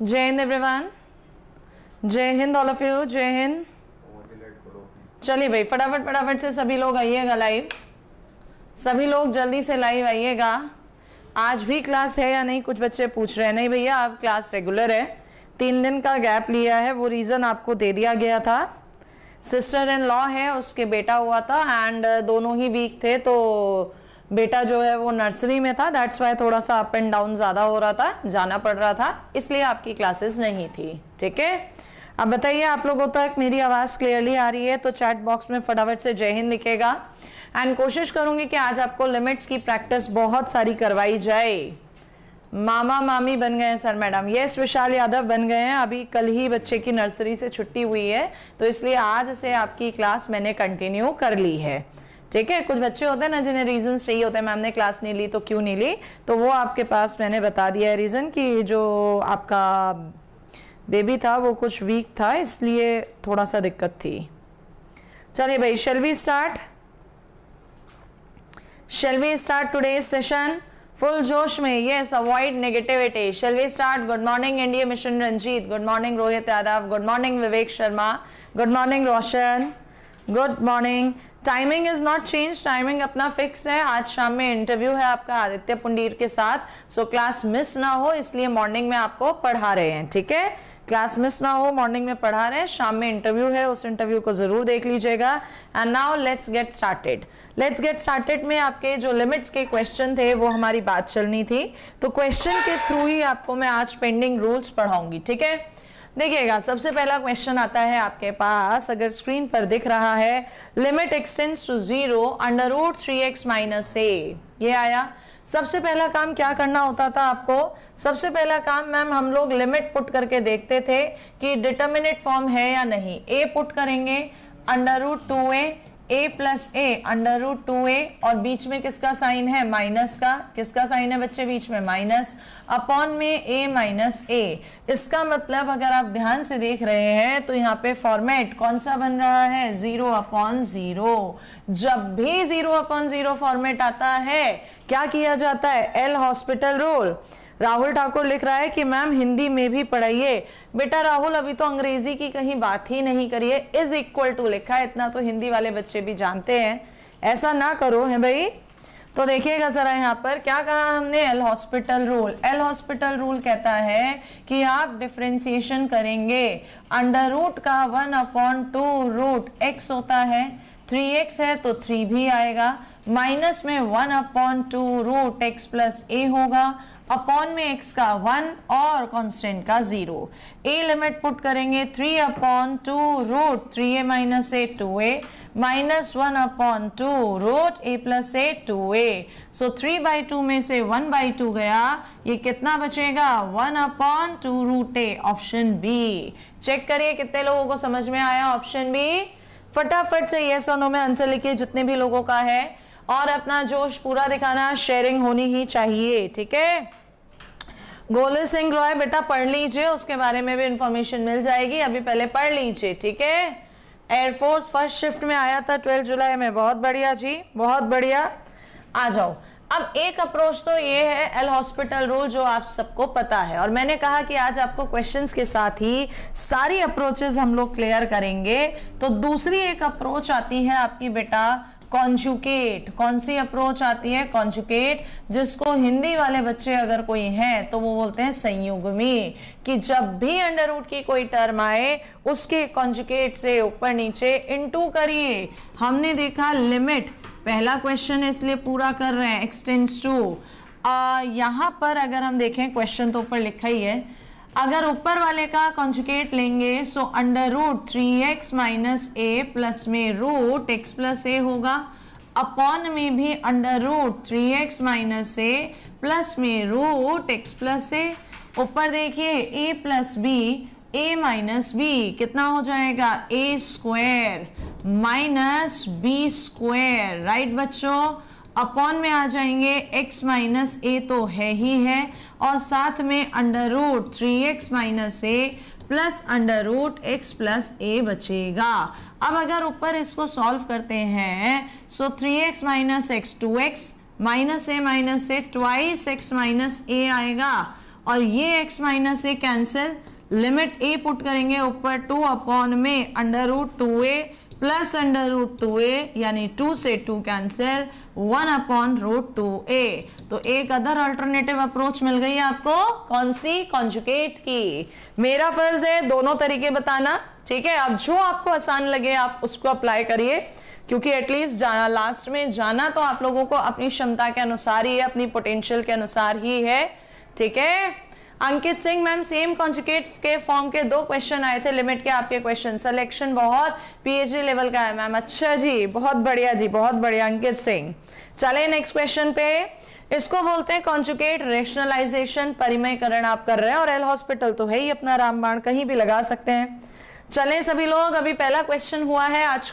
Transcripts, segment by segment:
जय हिंद एवरीवन, जय Hind all of you, जय हिंद। चलिए भाई फटाफट से सभी लोग आइएगा लाइव, सभी लोग जल्दी से लाइव आइएगा। आज भी क्लास है या नहीं, कुछ बच्चे पूछ रहे हैं। नहीं भैया, आप क्लास रेगुलर है, 3 दिन का गैप लिया है, वो रीज़न आपको दे दिया गया था। सिस्टर इन लॉ है, उसके बेटा हुआ था एंड दोनों ही वीक थे, तो बेटा जो है वो नर्सरी में था, दैट्स वाई थोड़ा सा अप एंड डाउन ज़्यादा हो रहा था, जाना पड़ रहा था, इसलिए आपकी क्लासेस नहीं थी। ठीक है, अब बताइए आप लोगों तक मेरी आवाज़ क्लियरली आ रही है? तो चैट बॉक्स में फटाफट से जय हिंद लिखेगा एंड कोशिश करूंगी कि आज आपको लिमिट्स की प्रैक्टिस बहुत सारी करवाई जाए। मामा मामी बन गए हैं सर मैडम? यस, विशाल यादव बन गए हैं। अभी कल ही बच्चे की नर्सरी से छुट्टी हुई है, तो इसलिए आज से आपकी क्लास मैंने कंटिन्यू कर ली है। ठीक है, कुछ बच्चे होते हैं ना जिन्हें रीजन चाहिए होते हैं, मैम ने क्लास नहीं ली तो क्यों नहीं ली, तो वो आपके पास मैंने बता दिया है रीज़न कि जो आपका बेबी था वो कुछ वीक था, इसलिए थोड़ा सा दिक्कत थी। चलिए भाई, shall we start today's session? Full जोश में, yes, avoid negativity. shall we start? Good morning India mission Ranjeet, good morning Rohit Yadav, good morning Vivek Sharma, good morning Roshan, good morning. Timing is not change, timing अपना फिक्स है। आज शाम में इंटरव्यू है आपका आदित्य पुंडीर के साथ, सो क्लास मिस ना हो इसलिए मॉर्निंग में आपको पढ़ा रहे हैं। ठीक है, क्लास मिस ना हो, मॉर्निंग में पढ़ा रहे हैं, शाम में इंटरव्यू है, उस इंटरव्यू को जरूर देख लीजिएगा। And now let's get started में आपके जो लिमिट्स के क्वेश्चन थे वो हमारी बात चलनी थी, तो क्वेश्चन के थ्रू ही आपको मैं आज पेंडिंग रूल्स पढ़ाऊंगी। ठीक है, देखिएगा सबसे पहला क्वेश्चन आता है आपके पास, अगर स्क्रीन पर दिख रहा है, limit x tends to 0 under root 3x minus a, ये आया। सबसे पहला काम क्या करना होता था आपको? सबसे पहला काम मैम हम लोग लिमिट पुट करके देखते थे कि डिटर्मिनेट फॉर्म है या नहीं। a पुट करेंगे under root 2a, a plus a under root 2a, और बीच में किसका साइन है? माइनस का। किसका साइन है बच्चे बीच में? माइनस, अपॉन में a माइनस a। इसका मतलब अगर आप ध्यान से देख रहे हैं तो यहाँ पे फॉर्मेट कौन सा बन रहा है? 0/0। जब भी 0/0 फॉर्मेट आता है क्या किया जाता है? L hospital rule. Rahul Thakur लिख रहा है कि मैम हिंदी में भी पढ़ाइए। बेटा राहुल, अभी तो अंग्रेजी की कहीं बात ही नहीं करिए, इज इक्वल टू लिखा है, इतना तो हिंदी वाले बच्चे भी जानते हैं, ऐसा ना करो है भाई। तो देखिएगा जरा यहाँ पर क्या कहा हमने? L hospital rule. L hospital rule कहता है कि आप डिफरेंशिएशन करेंगे, अंडर रूट का 1/2 रूट x होता है, 3x है तो 3 भी आएगा, माइनस में 1/2 रूट x प्लस a होगा, अपॉन में x का 1 और कांस्टेंट का 0। a लिमिट पुट करेंगे 3/2 root 3a minus a 2a, minus 1/2 root a plus a 2a। So 3/2 में से 1/2 गया, ये कितना बचेगा? 1/2 root a, option B. Check करिए कितने लोगों को समझ में आया ऑप्शन बी। फटाफट से यस और नो में आंसर लिखिए जितने भी लोगों का है, और अपना जोश पूरा दिखाना, शेयरिंग होनी ही चाहिए। ठीक है, गोले सिंह रॉय बेटा पढ़ लीजिए, उसके बारे में भी इंफॉर्मेशन मिल जाएगी, अभी पहले पढ़ लीजिए। ठीक है, एयरफोर्स फर्स्ट शिफ्ट में आया था 12 जुलाई में, बहुत बढ़िया जी, बहुत बढ़िया। आ जाओ, अब एक अप्रोच तो ये है एल हॉस्पिटल रूल जो आप सबको पता है, और मैंने कहा कि आज आपको क्वेश्चंस के साथ ही सारी अप्रोचेस हम लोग क्लियर करेंगे। तो दूसरी एक अप्रोच आती है आपकी बेटा कॉन्जुगेट। कौन सी अप्रोच आती है? कॉन्जुगेट, जिसको हिंदी वाले बच्चे अगर कोई हैं तो वो बोलते हैं संयुग्मी, कि जब भी अंडर रूट की कोई टर्म आए उसके कॉन्जुगेट से ऊपर नीचे इनटू करिए। हमने देखा लिमिट, पहला क्वेश्चन है इसलिए पूरा कर रहे हैं, एक्सटेंड्स टू। यहाँ पर अगर हम देखें, क्वेश्चन तो ऊपर लिखा ही है, अगर ऊपर वाले का कॉन्जुगेट लेंगे so under root 3x minus a plus में रूट x प्लस a होगा, अपॉन में भी under root 3x minus a plus में रूट x प्लस a। ऊपर देखिए a plus b, a minus b कितना हो जाएगा? a square minus b square, right बच्चों। अपॉन में आ जाएंगे x माइनस a तो है ही है, और साथ में under root 3x minus a plus under root x plus a बचेगा। अब अगर ऊपर इसको सॉल्व करते हैं so 3x minus x 2x minus a twice x minus a आएगा, और ये x minus a cancel, limit a put करेंगे ऊपर 2 अपॉन में under root 2a plus under root 2a, यानी 2 से 2 कैंसिल, 1 अपॉन रूट 2a। तो एक अदर अल्टरनेटिव अप्रोच मिल गई आपको, कौन सी? कॉन्जुगेट की। मेरा फर्ज है दोनों तरीके बताना, ठीक है। अब जो आपको आसान लगे आप उसको अप्लाई करिए, क्योंकि एटलीस्ट लास्ट में जाना तो आप लोगों को अपनी क्षमता के अनुसार ही है, अपनी पोटेंशियल के अनुसार ही है, ठीक है। Ankit Singh ma'am, same conjugate के फॉर्म के 2 क्वेश्चन आए थे लिमिट के आपके क्वेश्चन, सिलेक्शन बहुत पीएचडी लेवल का है मैम। अच्छा जी, बहुत बढ़िया जी, बहुत बढ़िया अंकित सिंह। चले नेक्स्ट क्वेश्चन पे। इसको बोलते हैं कॉन्जुगेट रेशनलाइजेशन, परिमयकरण आप कर रहे हैं, और एल हॉस्पिटल तो है ही अपना रामबाण, कहीं भी लगा सकते हैं। चलें सभी लोग, अभी पहला क्वेश्चन हुआ है आज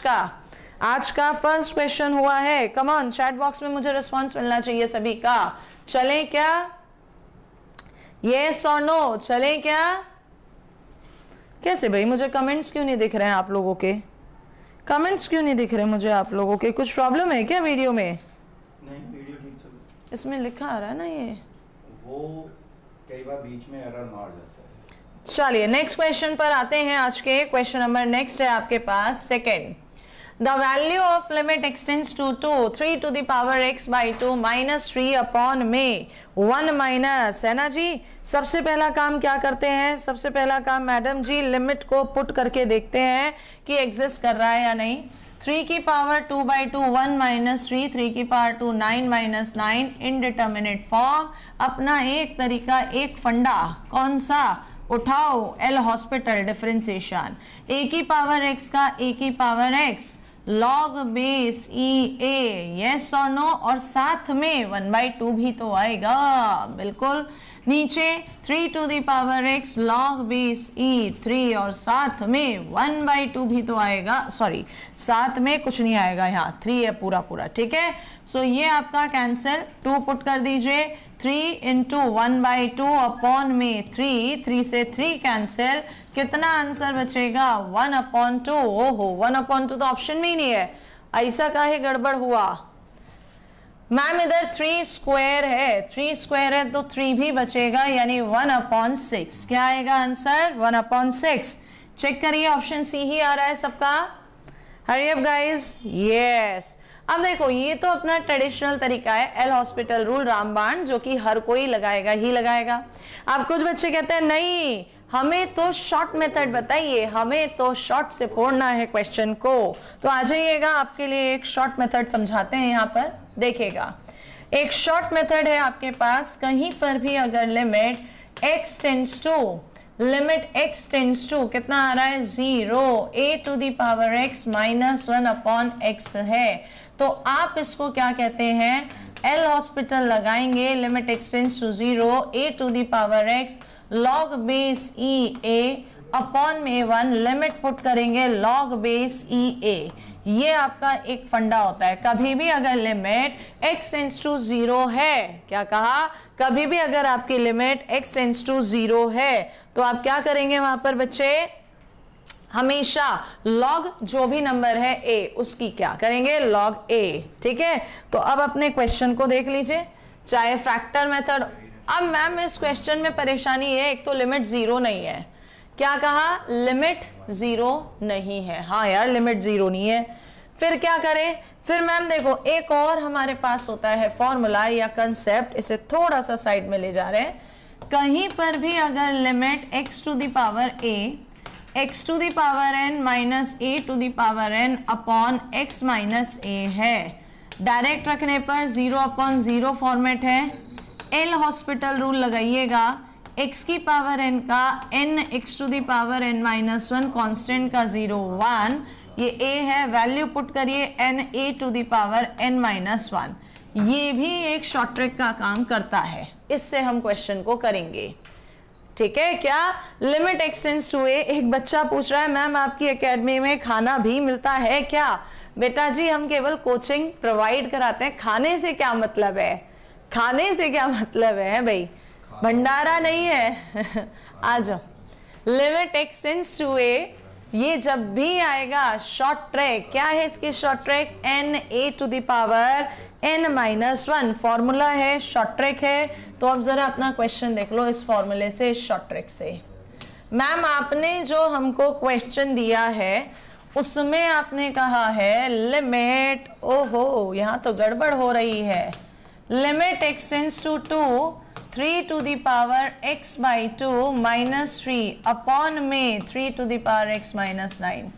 का फर्स्ट क्वेश्चन हुआ है। कम ऑन, चैट बॉक्स में मुझे रिस्पांस मिलना चाहिए सभी का। चलें क्या? यस और नो, चलें क्या? कैसे भाई, मुझे कमेंट्स क्यों नहीं दिख रहे हैं आप लोगों के? कमेंट्स क्यों नहीं दिख रहे मुझे आप लोगों के? कुछ प्रॉब्लम है क्या वीडियो में? नहीं, वीडियो ठीक चल रहा है। इसमें लिखा आ रहा है ना, ये वो कई बार बीच में एरर मार जाता है। चलिए नेक्स्ट क्वेश्चन पर आते हैं। आज के क्वेश्चन नंबर नेक्स्ट है आपके पास second. The value of limit x tends to 3 to the power x by 2 minus 3 upon में 1 माइनस, है ना जी। सबसे पहला काम क्या करते हैं? सबसे पहला काम मैडम जी लिमिट को पुट करके देखते हैं कि एग्जिस्ट कर रहा है या नहीं। 3 की पावर 2 by 2 1 माइनस 3, 3 की पावर 2 9 माइनस 9, इनडिटर्मिनेट फॉर्म। अपना एक तरीका, एक फंडा, कौन सा? उठाओ एल हॉस्पिटल डिफरेंशिएशन। a की पावर x का a की power x log base e ए, यस और नो, और साथ में 1/2 भी तो आएगा, बिल्कुल। नीचे 3 to the power x log base e 3, और साथ में 1/2 भी तो आएगा, सॉरी साथ में कुछ नहीं आएगा, यहाँ 3 है पूरा पूरा, ठीक है। सो ये आपका कैंसिल, 2 पुट कर दीजिए, 3 इंटू 1/2 अपॉन में 3 से 3 कैंसिल, कितना आंसर बचेगा? 1/2। ओहो, 1/2 तो ऑप्शन में ही नहीं है, ऐसा काहे गड़बड़ हुआ मैम? इधर 3 स्क्वायर है, 3 स्क्वायर है तो 3 भी बचेगा, यानी 1/6। क्या आएगा आंसर? 1/6। चेक करिए, ऑप्शन सी ही आ रहा है सबका। Hurry up guys, yes. अब देखो, ये तो अपना ट्रेडिशनल तरीका है, एल हॉस्पिटल रूल, रामबाण, जो कि हर कोई लगाएगा ही लगाएगा। अब कुछ बच्चे कहते हैं नहीं, हमें तो शॉर्ट मेथड बताइए, हमें तो शॉर्ट से फोड़ना है क्वेश्चन को। तो आ जाइएगा, आपके लिए एक शॉर्ट मेथड समझाते हैं। यहाँ पर देखिएगा, एक शॉर्ट मेथड है आपके पास। कहीं पर भी अगर लिमिट x टेंड्स टू कितना आ रहा है? 0, a to the power x minus 1 upon x है, तो आप इसको क्या कहते हैं? एल हॉस्पिटल लगाएंगे, limit x tends to 0, a to the power x log base e a upon में 1, लिमिट पुट करेंगे लॉग बेस ई ए। ये आपका एक फंडा होता है। कभी भी अगर लिमिट x टेंड्स टू 0 है, क्या कहा? कभी भी अगर आपकी लिमिट x टेंड्स टू 0 है, तो आप क्या करेंगे वहां पर बच्चे? हमेशा लॉग जो भी नंबर है a, उसकी क्या करेंगे? लॉग a, ठीक है। तो अब अपने क्वेश्चन को देख लीजिए, चाहे फैक्टर मेथड। अब मैम इस क्वेश्चन में परेशानी है, एक तो लिमिट 0 नहीं है। क्या कहा? लिमिट 0 नहीं है। हाँ यार, लिमिट 0 नहीं है। फिर क्या करें? फिर मैम देखो, एक और हमारे पास होता है फॉर्मूला या कंसेप्ट, इसे थोड़ा सा साइड में ले जा रहे हैं। कहीं पर भी अगर limit x to the power a, x to the power n minus a to the power n upon x minus a है, डायरेक्ट रखने पर 0/0 फॉर्मेट है। एल हॉस्पिटल रूल लगाइएगा, x की पावर n का n x to the power n minus 1 constant का 0 1, ये a है, वैल्यू पुट करिए n a to the power n minus 1। ये भी एक शॉर्ट ट्रिक का काम करता है, इससे हम क्वेश्चन को करेंगे, ठीक है। क्या? Limit x tends to a। एक बच्चा पूछ रहा है मैम आपकी एकेडमी में खाना भी मिलता है क्या? बेटा जी, हम केवल कोचिंग प्रोवाइड कराते हैं, खाने से क्या मतलब है? खाने से क्या मतलब है भाई? भंडारा नहीं है। आ जाओ, limit x tends to a, ये जब भी आएगा शॉर्ट ट्रैक, क्या है इसकी short track? n a to the power n minus 1 formula है, शॉर्ट ट्रैक है। तो अब जरा अपना क्वेश्चन देख लो इस फॉर्मूले से, इस शॉर्ट ट्रिक से। मैम आपने जो हमको क्वेश्चन दिया है उसमें आपने कहा है लिमिट, ओहो यहाँ तो गड़बड़ हो रही है, limit x tends to 2 3 to the power x by 2 minus 3 upon में 3 to the power x minus 9।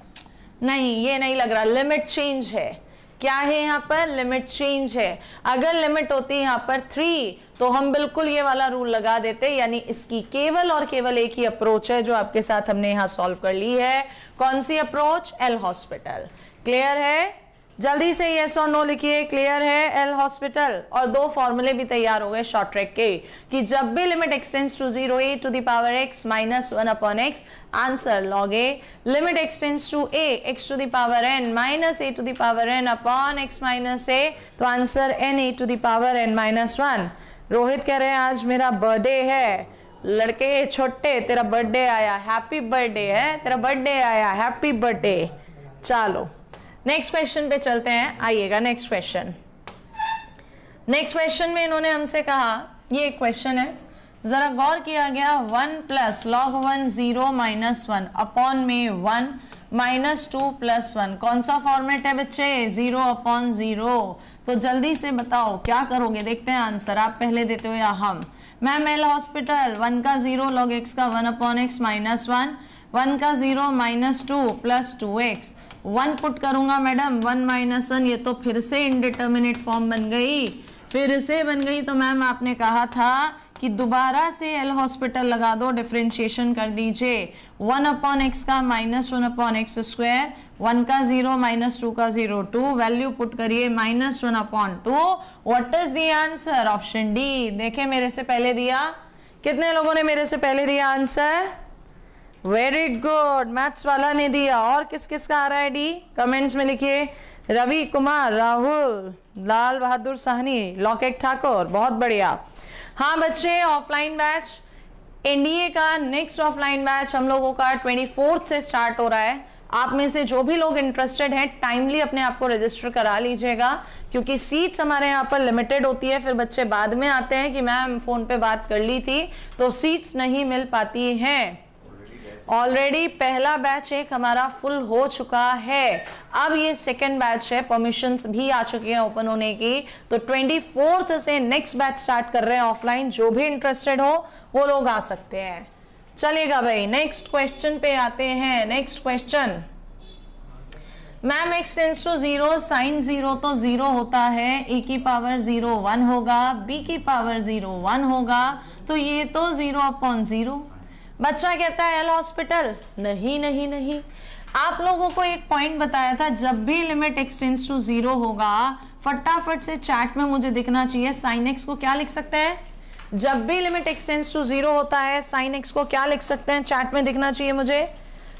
नहीं, ये नहीं लग रहा, लिमिट चेंज है। क्या है यहाँ पर? लिमिट चेंज है। अगर लिमिट होती है यहाँ पर 3 तो हम बिल्कुल ये वाला रूल लगा देते, यानी इसकी केवल और केवल एक ही अप्रोच है जो आपके साथ हमने यहाँ सॉल्व कर ली है। कौन सी अप्रोच? L hospital. क्लियर है? जल्दी से यस और नो लिखिए। क्लियर है? L hospital. और दो फॉर्मूले भी तैयार हो गए शॉर्ट ट्रैक के कि जब भी limit x tends to 0 a to the power x minus 1 upon x, answer log a, limit x tends to a x to the power n minus a to the power n upon x minus a, तो answer n a to the power n minus 1। Rohit कह रहे हैं आज मेरा birthday है। लड़के छोटे, तेरा बर्थडे आया, हैप्पी बर्थडे है, तेरा बर्थडे आया, हैप्पी बर्थडे। चलो नेक्स्ट क्वेश्चन पे चलते हैं। आइएगा नेक्स्ट क्वेश्चन। नेक्स्ट क्वेश्चन में इन्होंने हमसे कहा, ये एक क्वेश्चन है, जरा गौर किया गया, 1 प्लस लॉग 1 0 माइनस 1 अपॉन में 1 माइनस 2 प्लस 1। कौन सा फॉर्मेट है बच्चे? 0 अपॉन 0। तो जल्दी से बताओ क्या करोगे, देखते हैं आंसर। आप पहले देते हो या हम? मैम एल हॉस्पिटल, 1 का 0 लॉग x का 1 अपॉन x माइनस 1, 1 का 0 माइनस 2 प्लस 2x, 1 पुट करूंगा मैडम, 1 माइनस 1, ये तो फिर से इनडिटर्मिनेट फॉर्म बन गई, फिर से बन गई। तो मैम आपने कहा था कि दोबारा से एल हॉस्पिटल लगा दो, डिफरेंशिएशन कर दीजिए। 1 अपॉन एक्स का माइनस 1 अपॉन एक्स स्क्वायर, 1 का 0 माइनस 2 का 0 2, वैल्यू पुट करिए minus 1 upon 2। What is the answer? Option D. देखे मेरे से पहले दिया, कितने लोगों ने मेरे से पहले दिया आंसर? वेरी गुड, मैथ्स वाला ने दिया। और किस किस का आ रहा है डी? कमेंट्स में लिखिए। रवि कुमार, राहुल, लाल बहादुर साहनी, लॉकेट ठाकुर, बहुत बढ़िया। हाँ बच्चे, ऑफलाइन बैच एनडीए का नेक्स्ट ऑफलाइन बैच हम लोगों का 24 से स्टार्ट हो रहा है। आप में से जो भी लोग इंटरेस्टेड हैं टाइमली अपने आप को रजिस्टर करा लीजिएगा, क्योंकि सीट्स हमारे यहाँ पर लिमिटेड होती है। फिर बच्चे बाद में आते हैं कि मैम फोन पे बात कर ली थी, तो सीट्स नहीं मिल पाती हैं। ऑलरेडी पहला बैच एक हमारा फुल हो चुका है, अब ये सेकंड बैच है, परमिशंस भी आ चुकी हैं ओपन होने की। तो 24 से नेक्स्ट बैच स्टार्ट कर रहे हैं ऑफलाइन। जो भी इंटरेस्टेड हो वो लोग आ सकते हैं। चलेगा भाई, नेक्स्ट क्वेश्चन पे आते हैं। Next question, ma'am x tends to 0, sine 0 तो 0 होता है, a की पावर 0 1 होगा, b की पावर 0 1 होगा, तो ये तो 0 अपॉन 0। बच्चा कहता है एल हॉस्पिटल, नहीं नहीं नहीं, आप लोगों को एक पॉइंट बताया था, जब भी लिमिट x टेंड्स टू 0 होगा, फटाफट से चैट में मुझे दिखना चाहिए साइन x को क्या लिख सकते हैं। जब भी लिमिट x टेंड्स टू 0 होता है साइन x को क्या लिख सकते हैं, चैट में दिखना चाहिए मुझे।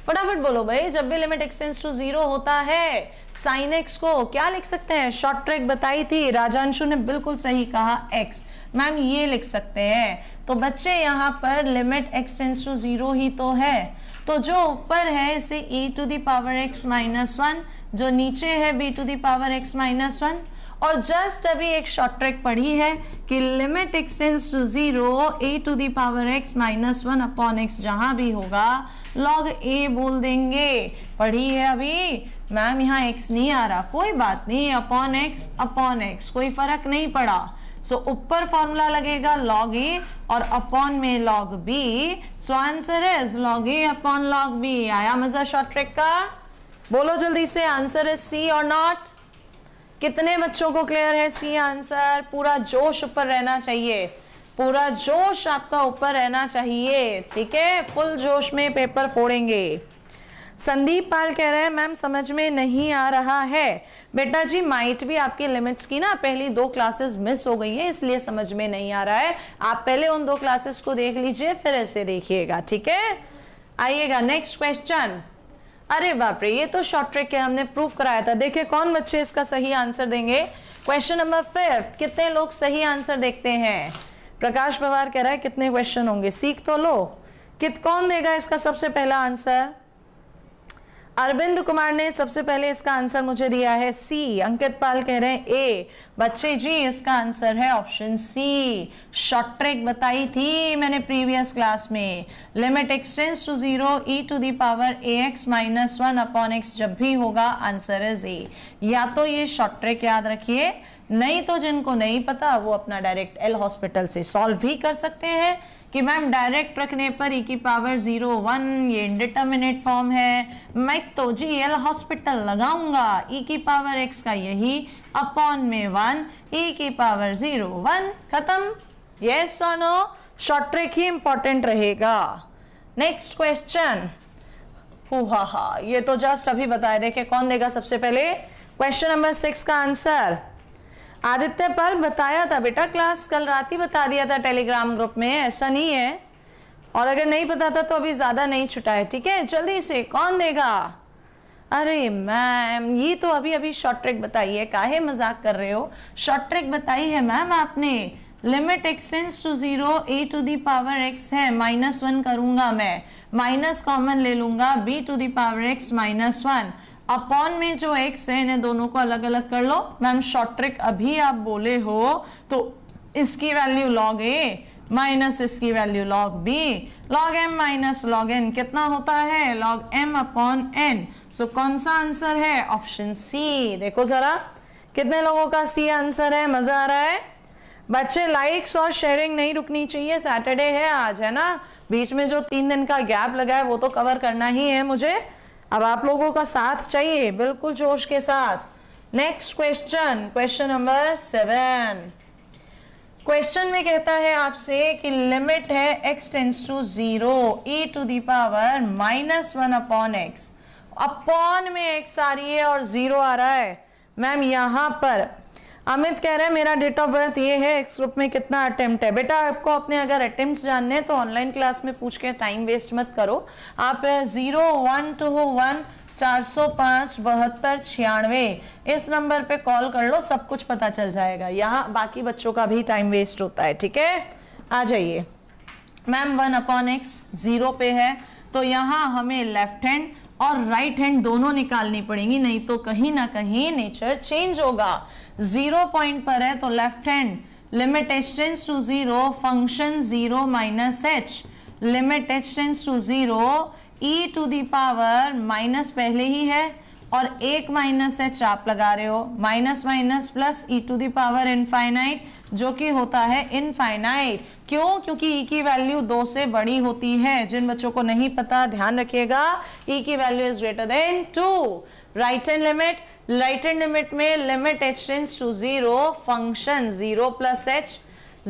फटाफट बोलो भाई, जब भी लिमिट x टेंड्स टू 0 होता है साइन x को क्या लिख सकते हैं। शॉर्ट ट्रिक बताई थी, राजांशु ने बिल्कुल सही कहा x। मैम ये लिख सकते हैं। तो बच्चे यहाँ पर लिमिट x टेंड्स टू 0 ही तो है, तो जो ऊपर है इसे e to the power x minus 1, जो नीचे है b to the power x minus 1। और जस्ट अभी एक शॉर्ट ट्रिक पढ़ी है कि limit x tends to 0 a to the power x minus 1 upon x, जहां भी होगा log a बोल देंगे। पढ़ी है अभी मैम, यहाँ x नहीं आ रहा, कोई बात नहीं, अपॉन x कोई फर्क नहीं पड़ा। सो ऊपर फॉर्मूला लगेगा log a और अपॉन में log b। So answer is log a upon log b। आया मजा शॉर्ट ट्रिक का? बोलो जल्दी से, आंसर इज सी और नॉट? कितने बच्चों को क्लियर है सी आंसर? पूरा जोश ऊपर रहना चाहिए, पूरा जोश आपका ऊपर रहना चाहिए, ठीक है? फुल जोश में पेपर फोड़ेंगे। संदीप पाल कह रहे हैं मैम समझ में नहीं आ रहा है। बेटा जी माइट भी आपकी लिमिट्स की ना पहली 2 क्लासेस मिस हो गई है, इसलिए समझ में नहीं आ रहा है। आप पहले उन 2 क्लासेस को देख लीजिए, फिर ऐसे देखिएगा, ठीक है? आइएगा नेक्स्ट क्वेश्चन। अरे बाप रे, ये तो शॉर्ट ट्रिक है, हमने प्रूफ कराया था। देखिए कौन बच्चे इसका सही आंसर देंगे। क्वेश्चन नंबर 5, कितने लोग सही आंसर देखते हैं? प्रकाश पवार कह रहा है कितने क्वेश्चन होंगे, सीख तो लो। कौन देगा इसका सबसे पहला आंसर? अरविंद कुमार ने सबसे पहले इसका आंसर मुझे दिया है सी। अंकित पाल कह रहे हैं ए। बच्चे जी इसका आंसर है ऑप्शन सी। शॉर्ट ट्रिक बताई थी मैंने प्रीवियस क्लास में। Limit x tends to 0 e to the power ax minus 1 upon x जब भी होगा आंसर इज ए। या तो ये शॉर्ट ट्रिक याद रखिए, नहीं तो जिनको नहीं पता वो अपना डायरेक्ट एल हॉस्पिटल से सॉल्व भी कर सकते हैं कि मैम डायरेक्ट रखने पर e की पावर 0 1 ये इंडिटर्मिनेट फॉर्म है, मैं तो जी एल हॉस्पिटल लगाऊंगा e की पावर x का यही अपॉन में 1 e की पावर 0 1 खत्म। यस और नो? शॉर्ट ट्रिक ही इंपॉर्टेंट रहेगा। Next question. हा ये तो जस्ट अभी बताए रहे कि कौन देगा सबसे पहले। क्वेश्चन नंबर 6 का आंसर आदित्य पाल बताया था बेटा, क्लास कल रात ही बता दिया था टेलीग्राम ग्रुप में, ऐसा नहीं है। और अगर नहीं पता था तो अभी ज्यादा नहीं छुटा है, ठीक है। जल्दी से कौन देगा? अरे मैम ये तो अभी शॉर्ट ट्रिक बताई है, काहे मजाक कर रहे हो। शॉर्ट ट्रिक बताई है मैम आपने। Limit x tends to 0 a to the power x है, -1 करूंगा मैं, माइनस कॉमन ले लूंगा b to the power x -1 upon में जो x है इन्हें दोनों को अलग अलग कर लो। मैम शॉर्ट ट्रिक अभी आप बोले हो तो इसकी वैल्यू log a माइनस इसकी value log b, log m minus log n कितना होता है? log m upon n। So कौन सा आंसर है? Option C. देखो जरा कितने लोगों का सी आंसर है, मजा आ रहा है। बच्चे लाइक्स और शेयरिंग नहीं रुकनी चाहिए, सैटरडे है आज, है ना। बीच में जो 3 दिन का गैप लगा है वो तो कवर करना ही है मुझे। अब आप लोगों का साथ चाहिए बिल्कुल जोश के साथ। Next question, question number 7। Question में कहता है आपसे कि लिमिट है x tends to 0 e to the power -1 upon x। Upon में x आ रही है और 0 आ रहा है। मैम यहाँ पर अमित कह रहे हैं मेरा डेट ऑफ बर्थ ये है, एक्स ग्रुप में कितना अटेम्प्ट है। बेटा आपको अपने अगर अटेम्प्ट जानने हैं तो ऑनलाइन क्लास में पूछ के टाइम वेस्ट मत करो। आप 0121 405 72 96 इस नंबर पे कॉल कर लो, सब कुछ पता चल जाएगा। यहाँ बाकी बच्चों का भी टाइम वेस्ट होता है, ठीक है। आ जाइए मैम 1 अपॉन x 0 पे है तो यहाँ हमें लेफ्ट हैंड और राइट हैंड दोनों निकालनी पड़ेंगी, नहीं तो कहीं ना कहीं नेचर चेंज होगा। 0 पॉइंट पर है तो left hand limit h tends to 0 function 0 minus h, limit h tends to 0 e to the power minus पहले ही है और एक माइनस h आप लगा रहे हो, minus minus plus e to the power infinite जो कि होता है इनफाइनाइट। क्यों? क्योंकि e की वैल्यू 2 से बड़ी होती है। जिन बच्चों को नहीं पता ध्यान रखिएगा, e की value is greater than 2। Right hand limit, right hand limit में limit h tends to 0 function 0 plus h,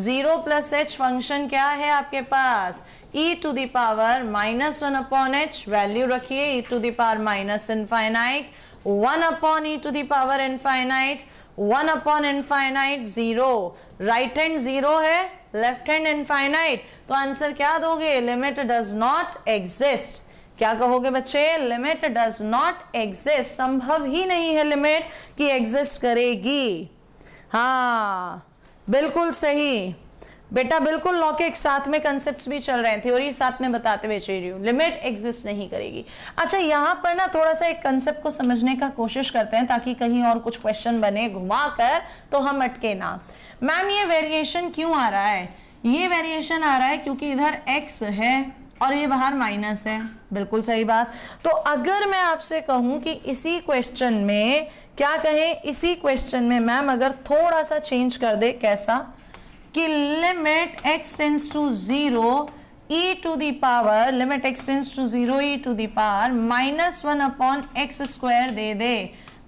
0 plus h function क्या है आपके पास? e to the power -1 upon h, value रखिए e to the power minus infinite 1 upon e to the power infinite 1 upon infinite 0। Right hand 0 है, left hand infinite, तो answer क्या दोगे? Limit does not exist. क्या कहोगे बच्चे? Limit does not exist, संभव ही नहीं है लिमिट कि एग्जिस्ट करेगी। हाँ बिल्कुल सही बेटा, बिल्कुल लॉजिक साथ में कंसेप्ट्स भी चल रहे हैं, थ्योरी साथ में बताते हुए चल रही हूँ। लिमिट एग्जिस्ट नहीं करेगी। अच्छा यहाँ पर ना थोड़ा सा एक कंसेप्ट को समझने का कोशिश करते हैं ताकि कहीं और कुछ क्वेश्चन बने घुमाकर तो हम अटके ना। मैम ये वेरिएशन क्यों आ रहा है? ये वेरिएशन आ रहा है क्योंकि इधर x है और ये बाहर माइनस है। बिल्कुल सही बात। तो अगर मैं आपसे कहूं कि इसी क्वेश्चन में क्या कहें, इसी क्वेश्चन में मैम अगर थोड़ा सा चेंज कर दे, कैसा कि limit x tends to 0 e to the power, limit x tends to 0 e to the power -1 upon x square दे दे,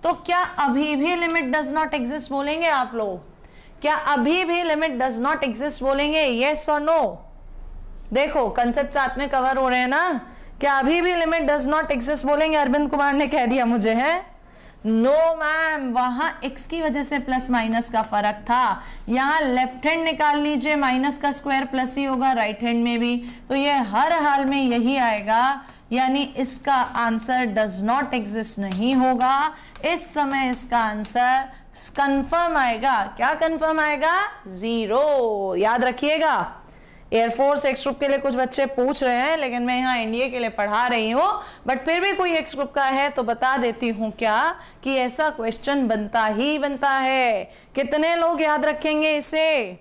तो क्या अभी भी लिमिट डज नॉट एग्जिस्ट बोलेंगे आप लोग? क्या अभी भी लिमिट डज नॉट एग्जिस्ट बोलेंगे? यस और नो? देखो कंसेप्ट साथ में कवर हो रहे हैं ना। क्या अभी भी लिमिट डज नॉट एग्जिस्ट बोलेंगे? अरविंद कुमार ने कह दिया मुझे है नो मैम, वहां x की वजह से प्लस माइनस का फर्क था। यहाँ लेफ्ट हैंड निकाल लीजिए, माइनस का स्क्वायर प्लस ही होगा, राइट हैंड में भी, तो ये हर हाल में यही आएगा, यानी इसका आंसर डज नॉट एग्जिस्ट नहीं होगा। इस समय इसका आंसर कंफर्म आएगा। क्या कंफर्म आएगा? 0। याद रखिएगा, एयरफोर्स एक्स ग्रुप के लिए कुछ बच्चे पूछ रहे हैं, लेकिन मैं यहाँ एनडीए के लिए पढ़ा रही हूँ, बट फिर भी कोई एक्स ग्रुप का है तो बता देती हूँ क्या कि ऐसा क्वेश्चन बनता ही बनता है। कितने लोग याद रखेंगे इसे?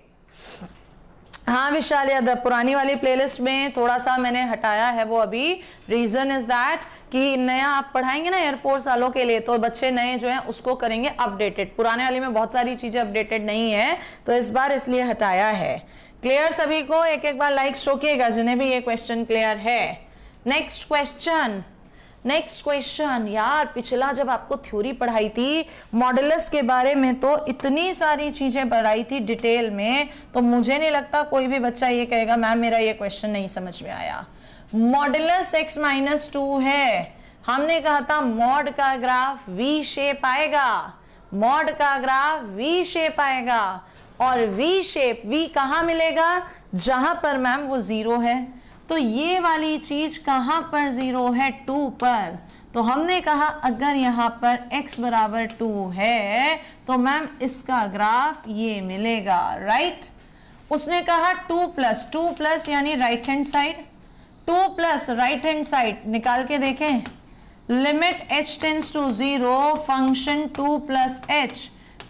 हाँ विशाल यादव, पुरानी वाली प्लेलिस्ट में थोड़ा सा मैंने हटाया है वो अभी, रीजन इज दैट कि नया आप पढ़ाएंगे ना एयरफोर्स वालों के लिए, तो बच्चे नए जो हैं उसको करेंगे अपडेटेड। पुराने वाले में बहुत सारी चीजें अपडेटेड नहीं है, तो इस बार इसलिए हटाया है। क्लियर सभी को? एक एक बार लाइक शो कीजिएगा जिन्हें भी ये क्वेश्चन क्लियर है। Next question, next question. यार पिछला जब आपको थ्योरी पढ़ाई थी मॉडुलस के बारे में तो इतनी सारी चीजें पढ़ाई थी डिटेल में, तो मुझे नहीं लगता कोई भी बच्चा ये कहेगा मैम मेरा ये क्वेश्चन नहीं समझ में आया। मॉडुलस x माइनस 2 है। हमने कहा था मॉड का ग्राफ वी शेप आएगा, मॉड का ग्राफ वी शेप आएगा, और वी शेप वी कहां मिलेगा? जहां पर मैम वो 0 है। तो ये वाली चीज कहां पर 0 है? 2 पर। तो हमने कहा अगर यहां पर x बराबर 2 है तो मैम इसका ग्राफ ये मिलेगा, राइट। उसने कहा 2 प्लस यानी right hand side, 2 plus right hand side निकाल के देखें। Limit h tends to 0 function 2 plus h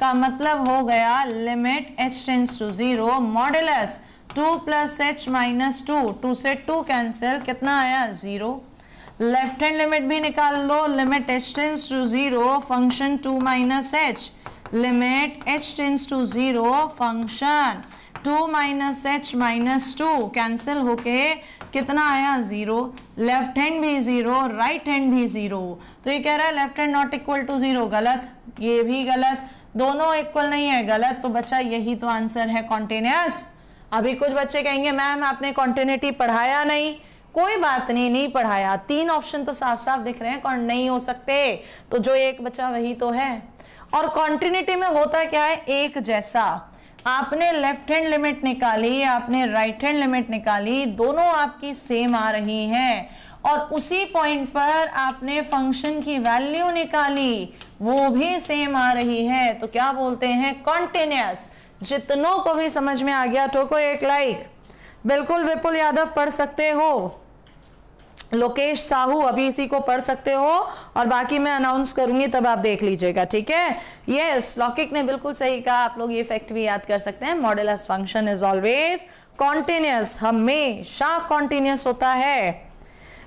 का मतलब हो गया limit h tends to 0 modulus 2 plus h minus 2, 2 से 2 कैंसिल, कितना आया? 0। लेफ्ट हैंड लिमिट भी निकाल लो, limit h tends to 0 function 2 minus h, limit h tends to 0 function 2 minus h minus 2 cancel होके कितना आया? 0। लेफ्ट हैंड भी 0, राइट हैंड भी 0, तो ये कह रहा है left hand not equal to 0, गलत। ये भी गलत, दोनों इक्वल नहीं है, गलत। तो बच्चा यही तो आंसर है, कॉन्टिन्यूअस। अभी कुछ बच्चे कहेंगे मैम आपने कॉन्टिन्यूटी पढ़ाया नहीं। कोई बात नहीं, नहीं पढ़ाया, 3 ऑप्शन तो साफ साफ दिख रहे हैं, कौन नहीं हो सकते, तो जो एक बचा वही तो है। और कॉन्टिन्यूटी में होता क्या है? एक जैसा। आपने लेफ्ट हैंड लिमिट निकाली, आपने राइट हैंड लिमिट निकाली, दोनों आपकी सेम आ रही हैं, और उसी पॉइंट पर आपने फंक्शन की वैल्यू निकाली, वो भी सेम आ रही है, तो क्या बोलते हैं? कॉन्टिन्यूअस। जितनों को भी समझ में आ गया ठोको एक लाइक। बिल्कुल विपुल यादव पढ़ सकते हो, लोकेश साहू अभी इसी को पढ़ सकते हो, और बाकी मैं अनाउंस करूंगी तब आप देख लीजिएगा, ठीक है। यस, लौकिक ने बिल्कुल सही कहा, आप लोग ये फैक्ट भी याद कर सकते हैं, modulus function is always continuous, हमेशा कॉन्टिन्यूअस होता है।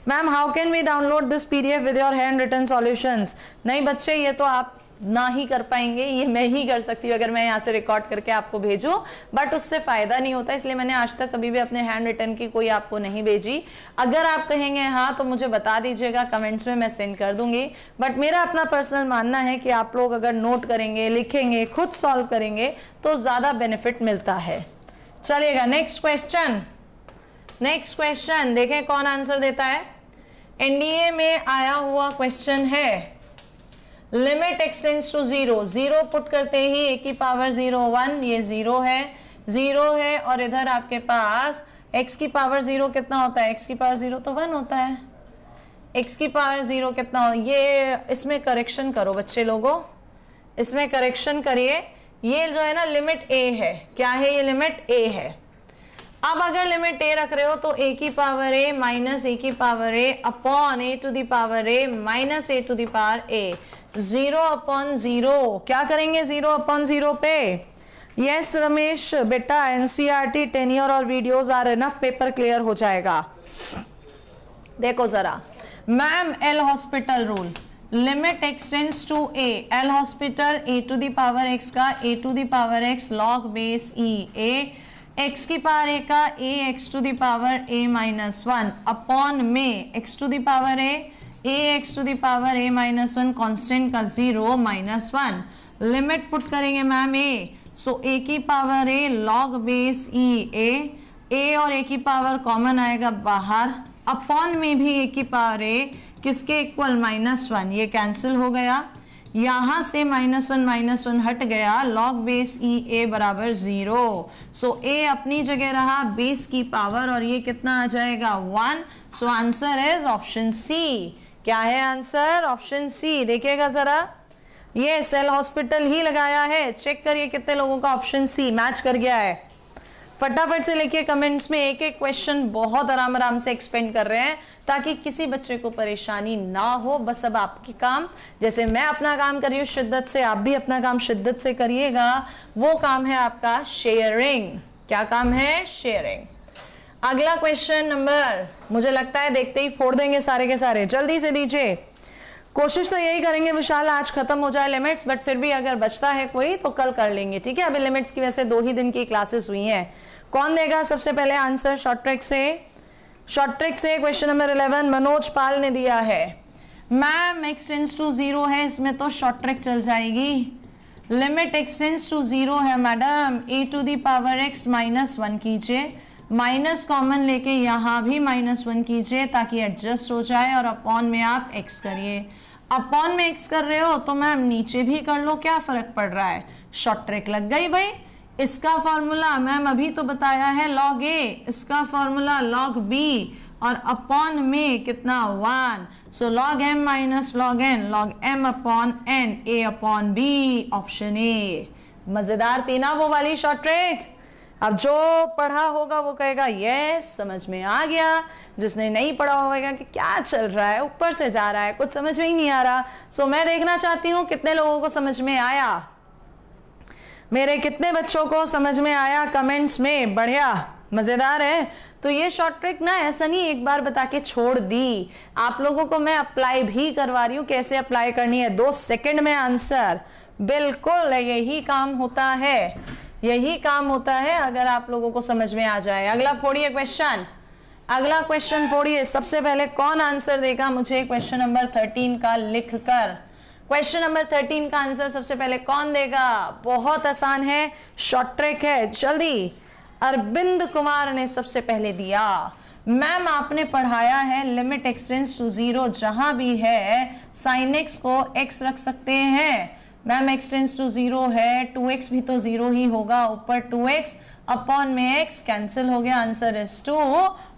Ma'am how can we download this PDF with your hand written solutions? नहीं बच्चे, ये तो आप ना ही कर पाएंगे, ये मैं ही कर सकती हूँ अगर मैं यहाँ से रिकॉर्ड करके आपको भेजूं, बट उससे फायदा नहीं होता, इसलिए मैंने आज तक कभी भी अपने हैंड रिटन की कोई आपको नहीं भेजी। अगर आप कहेंगे हाँ तो मुझे बता दीजिएगा कमेंट्स में, मैं सेंड कर दूंगी, बट मेरा अपना पर्सनल मानना है कि आप लोग अगर नोट करेंगे, लिखेंगे, खुद सॉल्व करेंगे तो ज्यादा बेनिफिट मिलता है। चलिएगा नेक्स्ट क्वेश्चन, नेक्स्ट क्वेश्चन देखें कौन आंसर देता है। एनडीए में आया हुआ क्वेश्चन है, limit x tends to 0, 0 put करते ही a की पावर 0 1, ये 0 है, और इधर आपके पास x की पावर 0 कितना होता है? x की पावर 0 तो 1 होता है, x की पावर 0 कितना हो? ये इसमें करेक्शन करो बच्चे लोगों, इसमें करेक्शन करिए। ये जो है ना लिमिट a है, क्या है? ये लिमिट a है। अब अगर लिमिट a रख रहे हो तो a की पावर a माइनस a की power a upon a to the power a minus a to the power a, 0 upon 0, क्या करेंगे 0 अपॉन 0 पे? यस रमेश बेटा, एनसीईआरटी 10 ईयर और videos are enough, paper clear हो जाएगा। देखो जरा ma'am, L hospital rule, limit x tends to a, L hospital a to the power x का a to the power x log base e a, x की power a का a x to the power a minus 1 upon में x to the power a x to the power a minus 1 constant का 0 minus 1, limit put करेंगे ma'am a, so a की power a log base e a और a की power common आएगा बाहर, upon में भी a की पावर a किसके इक्वल? माइनस 1, ये कैंसिल हो गया, यहां से माइनस 1 हट गया, log बेस ई ए बराबर 0, सो a अपनी जगह रहा बेस की पावर, और ये कितना आ जाएगा? 1, so answer is option C. क्या है आंसर? Option C. देखिएगा जरा, ये सेल हॉस्पिटल ही लगाया है, चेक करिए कितने लोगों का ऑप्शन सी मैच कर गया है। फटाफट से लिखिए कमेंट्स में, एक एक क्वेश्चन बहुत आराम आराम से एक्सपेंड कर रहे हैं ताकि किसी बच्चे को परेशानी ना हो। बस अब आपकी काम, जैसे मैं अपना काम कर रही हूँ शिद्दत से, आप भी अपना काम शिद्दत से करिएगा। वो काम है आपका शेयरिंग। क्या काम है? शेयरिंग। अगला क्वेश्चन नंबर, मुझे लगता है देखते ही फोड़ देंगे सारे के सारे, जल्दी से दीजिए। कोशिश तो यही करेंगे विशाल आज खत्म हो जाए लिमिट्स, बट फिर भी अगर बचता है कोई तो कल कर लेंगे, ठीक है। अभी लिमिट्स की वैसे 2 ही दिन की क्लासेस हुई हैं। कौन देगा सबसे पहले आंसर शॉर्ट ट्रिक से? शॉर्ट ट्रिक से क्वेश्चन नंबर 11 मनोज पाल ने दिया है। मैम x टेंड्स टू 0 है, इसमें तो शॉर्ट ट्रिक चल जाएगी। लिमिट x टेंड्स टू 0 है madam, a to the power x -1 कीजिए, माइनस कॉमन लेके यहाँ भी -1 कीजिए ताकि एडजस्ट हो जाए, और अपॉन में आप x करिए। अपॉन में x कर रहे हो तो मैम नीचे भी कर लो, क्या फर्क पड़ रहा है? शॉर्ट ट्रिक लग गई भाई। इसका फॉर्मूला मैम अभी तो बताया है log a, इसका फॉर्मूला log b, और अपॉन में कितना 1, सो log m minus log n, log m upon n, a upon b, option A. मजेदार थी ना वो वाली शॉर्ट ट्रिक? अब जो पढ़ा होगा वो कहेगा यस समझ में आ गया, जिसने नहीं पढ़ा होगा कि क्या चल रहा है, ऊपर से जा रहा है, कुछ समझ में ही नहीं आ रहा। सो मैं देखना चाहती हूँ कितने लोगों को समझ में आया, मेरे कितने बच्चों को समझ में आया कमेंट्स में। बढ़िया, मजेदार है। तो ये शॉर्ट ट्रिक ना ऐसा नहीं एक बार बता के छोड़ दी, आप लोगों को मैं अप्लाई भी करवा रही हूँ। कैसे अप्लाई करनी है? 2 सेकंड में आंसर, बिल्कुल यही काम होता है, यही काम होता है अगर आप लोगों को समझ में आ जाए। अगला फोड़िए क्वेश्चन, अगला क्वेश्चन फोड़िए। सबसे पहले कौन आंसर देगा मुझे क्वेश्चन नंबर 13 का लिख कर? क्वेश्चन नंबर 13 का आंसर सबसे पहले कौन देगा? बहुत आसान है, शॉर्ट ट्रिक है, जल्दी। अरविंद कुमार ने सबसे पहले दिया। मैम आपने पढ़ाया है लिमिट x टेंड्स टू 0, जहां भी है साइन x को x रख सकते हैं। मैम x टेंड्स टू 0 है, 2x भी तो 0 ही होगा, ऊपर 2x अपॉन में x कैंसिल हो गया, आंसर इज 2,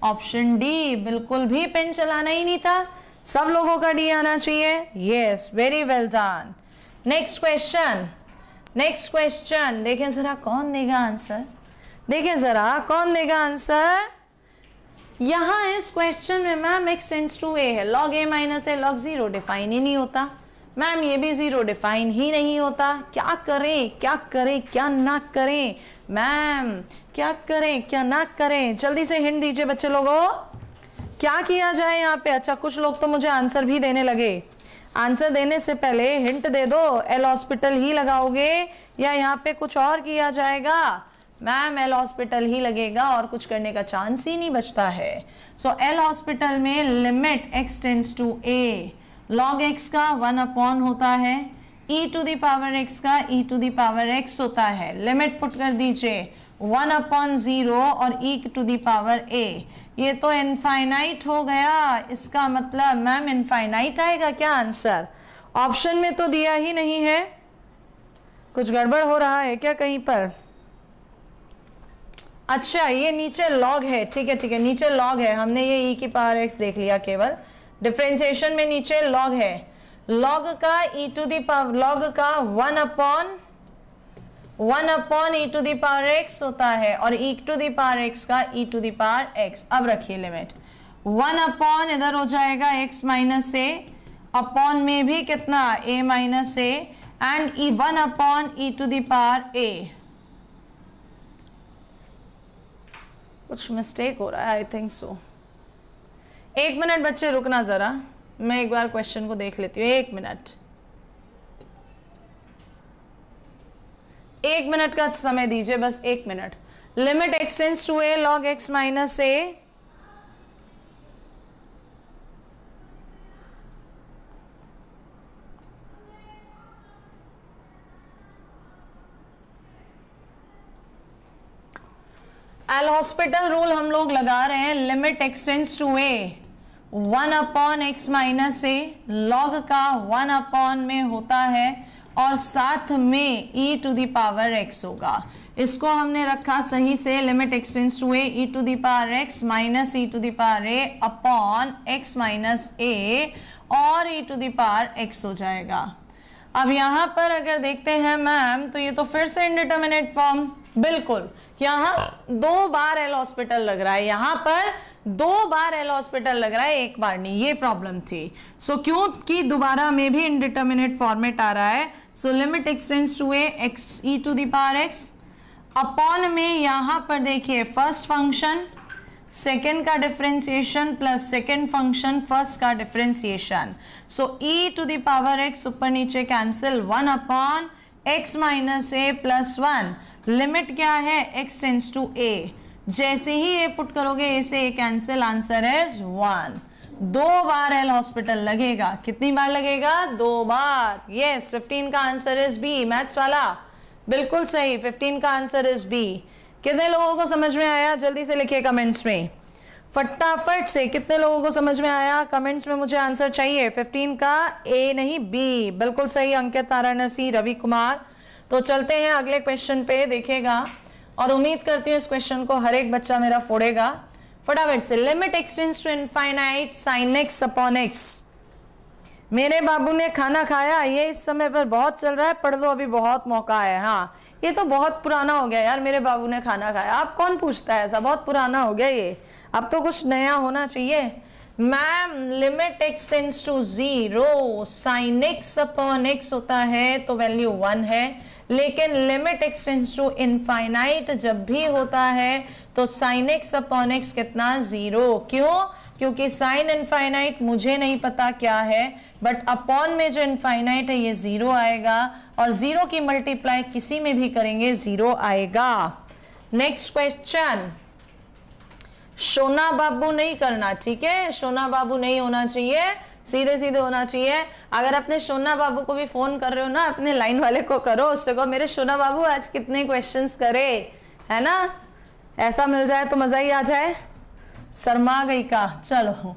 ऑप्शन डी। बिल्कुल भी पेन चलाना ही नहीं था, सब लोगों का डी आना चाहिए। Yes, very well done. Next question, next question देखें जरा कौन देगा आंसर, देखें जरा कौन देगा आंसर। यहां इस क्वेश्चन में ma'am x tends to a है, log a minus a log 0 define ही नहीं होता। मैम ये भी 0 डिफाइन ही नहीं होता। क्या करें, क्या करें, क्या ना करें मैम, क्या करें क्या ना करें? जल्दी से हिंट दीजिए बच्चे लोगों, क्या किया जाए यहाँ पे? अच्छा, कुछ लोग तो मुझे आंसर भी देने लगे। आंसर देने से पहले हिंट दे दो, एल हॉस्पिटल ही लगाओगे या यहाँ पे कुछ और किया जाएगा? मैम एल हॉस्पिटल ही लगेगा और कुछ करने का चांस ही नहीं बचता है। सो एल हॉस्पिटल में limit x tends to a, log x का 1 अपॉन होता है, e to the power x का e to the power x होता है। लिमिट पुट कर दीजिए 1 अपॉन 0 और e to the power a, ये तो इनफाइनाइट हो गया। इसका मतलब मैम इनफाइनाइट आएगा क्या आंसर? ऑप्शन में तो दिया ही नहीं है, कुछ गड़बड़ हो रहा है क्या कहीं पर? अच्छा, ये नीचे लॉग है, ठीक है ठीक है, नीचे लॉग है, हमने ये e की पावर x देख लिया, केवल डिफरेंशिएशन में नीचे लॉग है। लॉग का e to the power, log का 1 upon e to the power x होता है, और e to the power x का e to the power x। अब रखिए लिमिट 1 अपॉन इधर हो जाएगा x माइनस a, अपॉन में भी कितना a minus a, and e 1 upon e to the power a। कुछ मिस्टेक हो रहा है, आई थिंक सो। 1 मिनट बच्चे रुकना जरा, मैं एक बार क्वेश्चन को देख लेती हूँ। 1 मिनट, 1 मिनट का समय दीजिए, बस 1 minute. Limit x tends to a log x minus a, L hospital rule हम लोग लगा रहे हैं। Limit x tends to a 1 upon x minus a, log का 1 अपॉन में होता है और साथ में e to the power x होगा। इसको हमने रखा सही से, limit x tends to a e to the power x minus e to the power a upon x minus a, और e to the power x हो जाएगा। अब यहाँ पर अगर देखते हैं मैम, तो ये तो फिर से इनडिटरमिनेट फॉर्म, बिल्कुल, यहाँ 2 बार एल हॉस्पिटल लग रहा है, यहाँ पर 2 बार एल हॉस्पिटल लग रहा है, 1 बार नहीं, ये प्रॉब्लम थी। सो क्योंकि दोबारा में भी इनडिटर्मिनेट फॉर्मेट आ रहा है, so limit x tends to a x e to the power x upon में यहाँ पर देखिए फर्स्ट फंक्शन सेकेंड का differentiation plus second function first का differentiation. So e to the power x ऊपर नीचे cancel, 1 upon x minus a plus 1। Limit क्या है, एक्स टेंड्स टू ए। जैसे ही ए पुट करोगे ए से ए कैंसिल, आंसर इज 1। 2 बार एल हॉस्पिटल लगेगा। कितनी बार लगेगा, 2 बार। यस, 15 का आंसर इज बी। मैथ्स वाला बिल्कुल सही, 15 का आंसर इज बी। कितने लोगों को समझ में आया, जल्दी से लिखिए कमेंट्स में फटाफट से। कितने लोगों को समझ में आया, कमेंट्स में मुझे आंसर चाहिए। 15 का ए नहीं बी, बिल्कुल सही। अंकित, वाराणसी, रवि कुमार। तो चलते हैं अगले क्वेश्चन पे, देखिएगा और उम्मीद करती हूँ इस क्वेश्चन को हर एक बच्चा मेरा फोड़ेगा फटाफट से। Limit x tends to infinite sine x upon x. मेरे बाबू ने खाना खाया, ये इस समय पर बहुत चल रहा है, पढ़ लो अभी बहुत मौका है। हाँ, ये तो बहुत पुराना हो गया यार, मेरे बाबू ने खाना खाया। आप कौन पूछता है ऐसा, बहुत पुराना हो गया ये, अब तो कुछ नया होना चाहिए। Ma'am limit x tends to 0, sine x upon x होता है तो वैल्यू 1 है, लेकिन लिमिट एक्सटेंड्स टू इनफाइनाइट जब भी होता है तो साइन एक्स अपॉन एक्स कितना, 0। क्यों, क्योंकि साइन इनफाइनाइट मुझे नहीं पता क्या है, बट अपॉन में जो इनफाइनाइट है ये 0 आएगा, और 0 की मल्टीप्लाई किसी में भी करेंगे 0 आएगा। नेक्स्ट क्वेश्चन, सोना बाबू नहीं करना, ठीक है, सोना बाबू नहीं होना चाहिए, सीधे सीधे होना चाहिए। अगर अपने सोना बाबू को भी फोन कर रहे हो ना, अपने लाइन वाले को करो, उससे कहो मेरे सोना बाबू आज कितने क्वेश्चंस करे, है ना, ऐसा मिल जाए तो मजा ही आ जाए। शर्मा गई का, चलो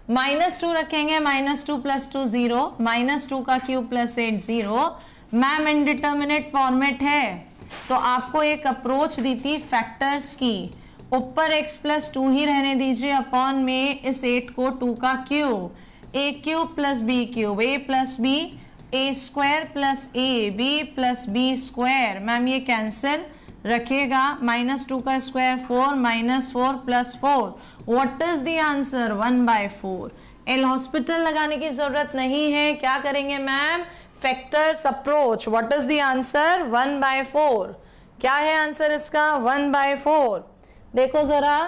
-2 रखेंगे, -2 + 2 0, -2 का क्यूब + 8 0। मैम इनडिटर्मिनेट फॉर्मेट है तो आपको एक अप्रोच दी थी फैक्टर्स की, ऊपर x + 2 ही रहने दीजिए, अपॉन में इस 8 को 2 का cube, a cube + b cube, a + b, a² + ab + b²। Ma'am ये कैंसिल रखेगा, -2 का square 4, -4 + 4। What is the answer, 1/4। L hospital लगाने की जरूरत नहीं है, क्या करेंगे ma'am, factors approach. What is the answer, 1/4। क्या है आंसर इसका, 1/4। देखो जरा,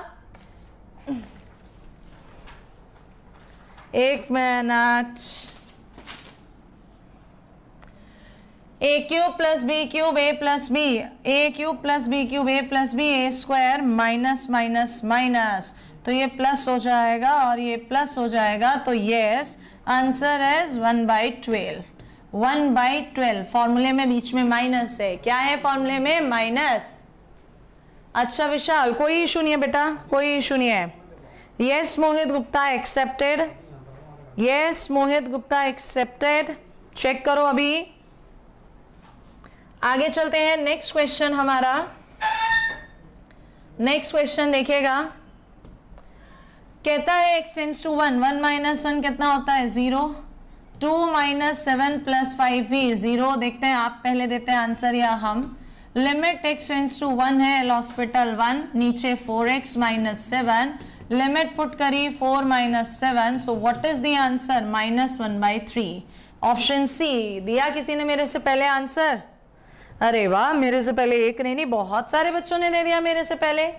एक minute, a cube + b cube, a + b, a cube + b cube, a + b, a² minus minus minus, तो ये प्लस हो जाएगा और ये प्लस हो जाएगा, तो यस आंसर इज 1/12। 1/12 फॉर्मूले में बीच में माइनस है, क्या है फॉर्मूले में, माइनस। अच्छा विशाल, कोई इशू नहीं है बेटा, कोई इशू नहीं है। यस मोहित गुप्ता एक्सेप्टेड, यस मोहित गुप्ता एक्सेप्टेड, चेक करो अभी। आगे चलते हैं, नेक्स्ट क्वेश्चन हमारा, नेक्स्ट क्वेश्चन देखिएगा, कहता है x टेंड्स टू 1, 1 - 1 कितना होता है, 0, 2 - 7 + 5 भी 0। देखते हैं आप पहले देते हैं आंसर या हम। लिमिट x टेंड्स टू 1 है, एल हॉस्पिटल 1, नीचे 4x - 7, लिमिट पुट करी 4 - 7, so what is the answer, -1/3। Option C दिया किसी ने मेरे से पहले आंसर, अरे वाह, मेरे से पहले एक नहीं बहुत सारे बच्चों ने दे दिया मेरे से पहले।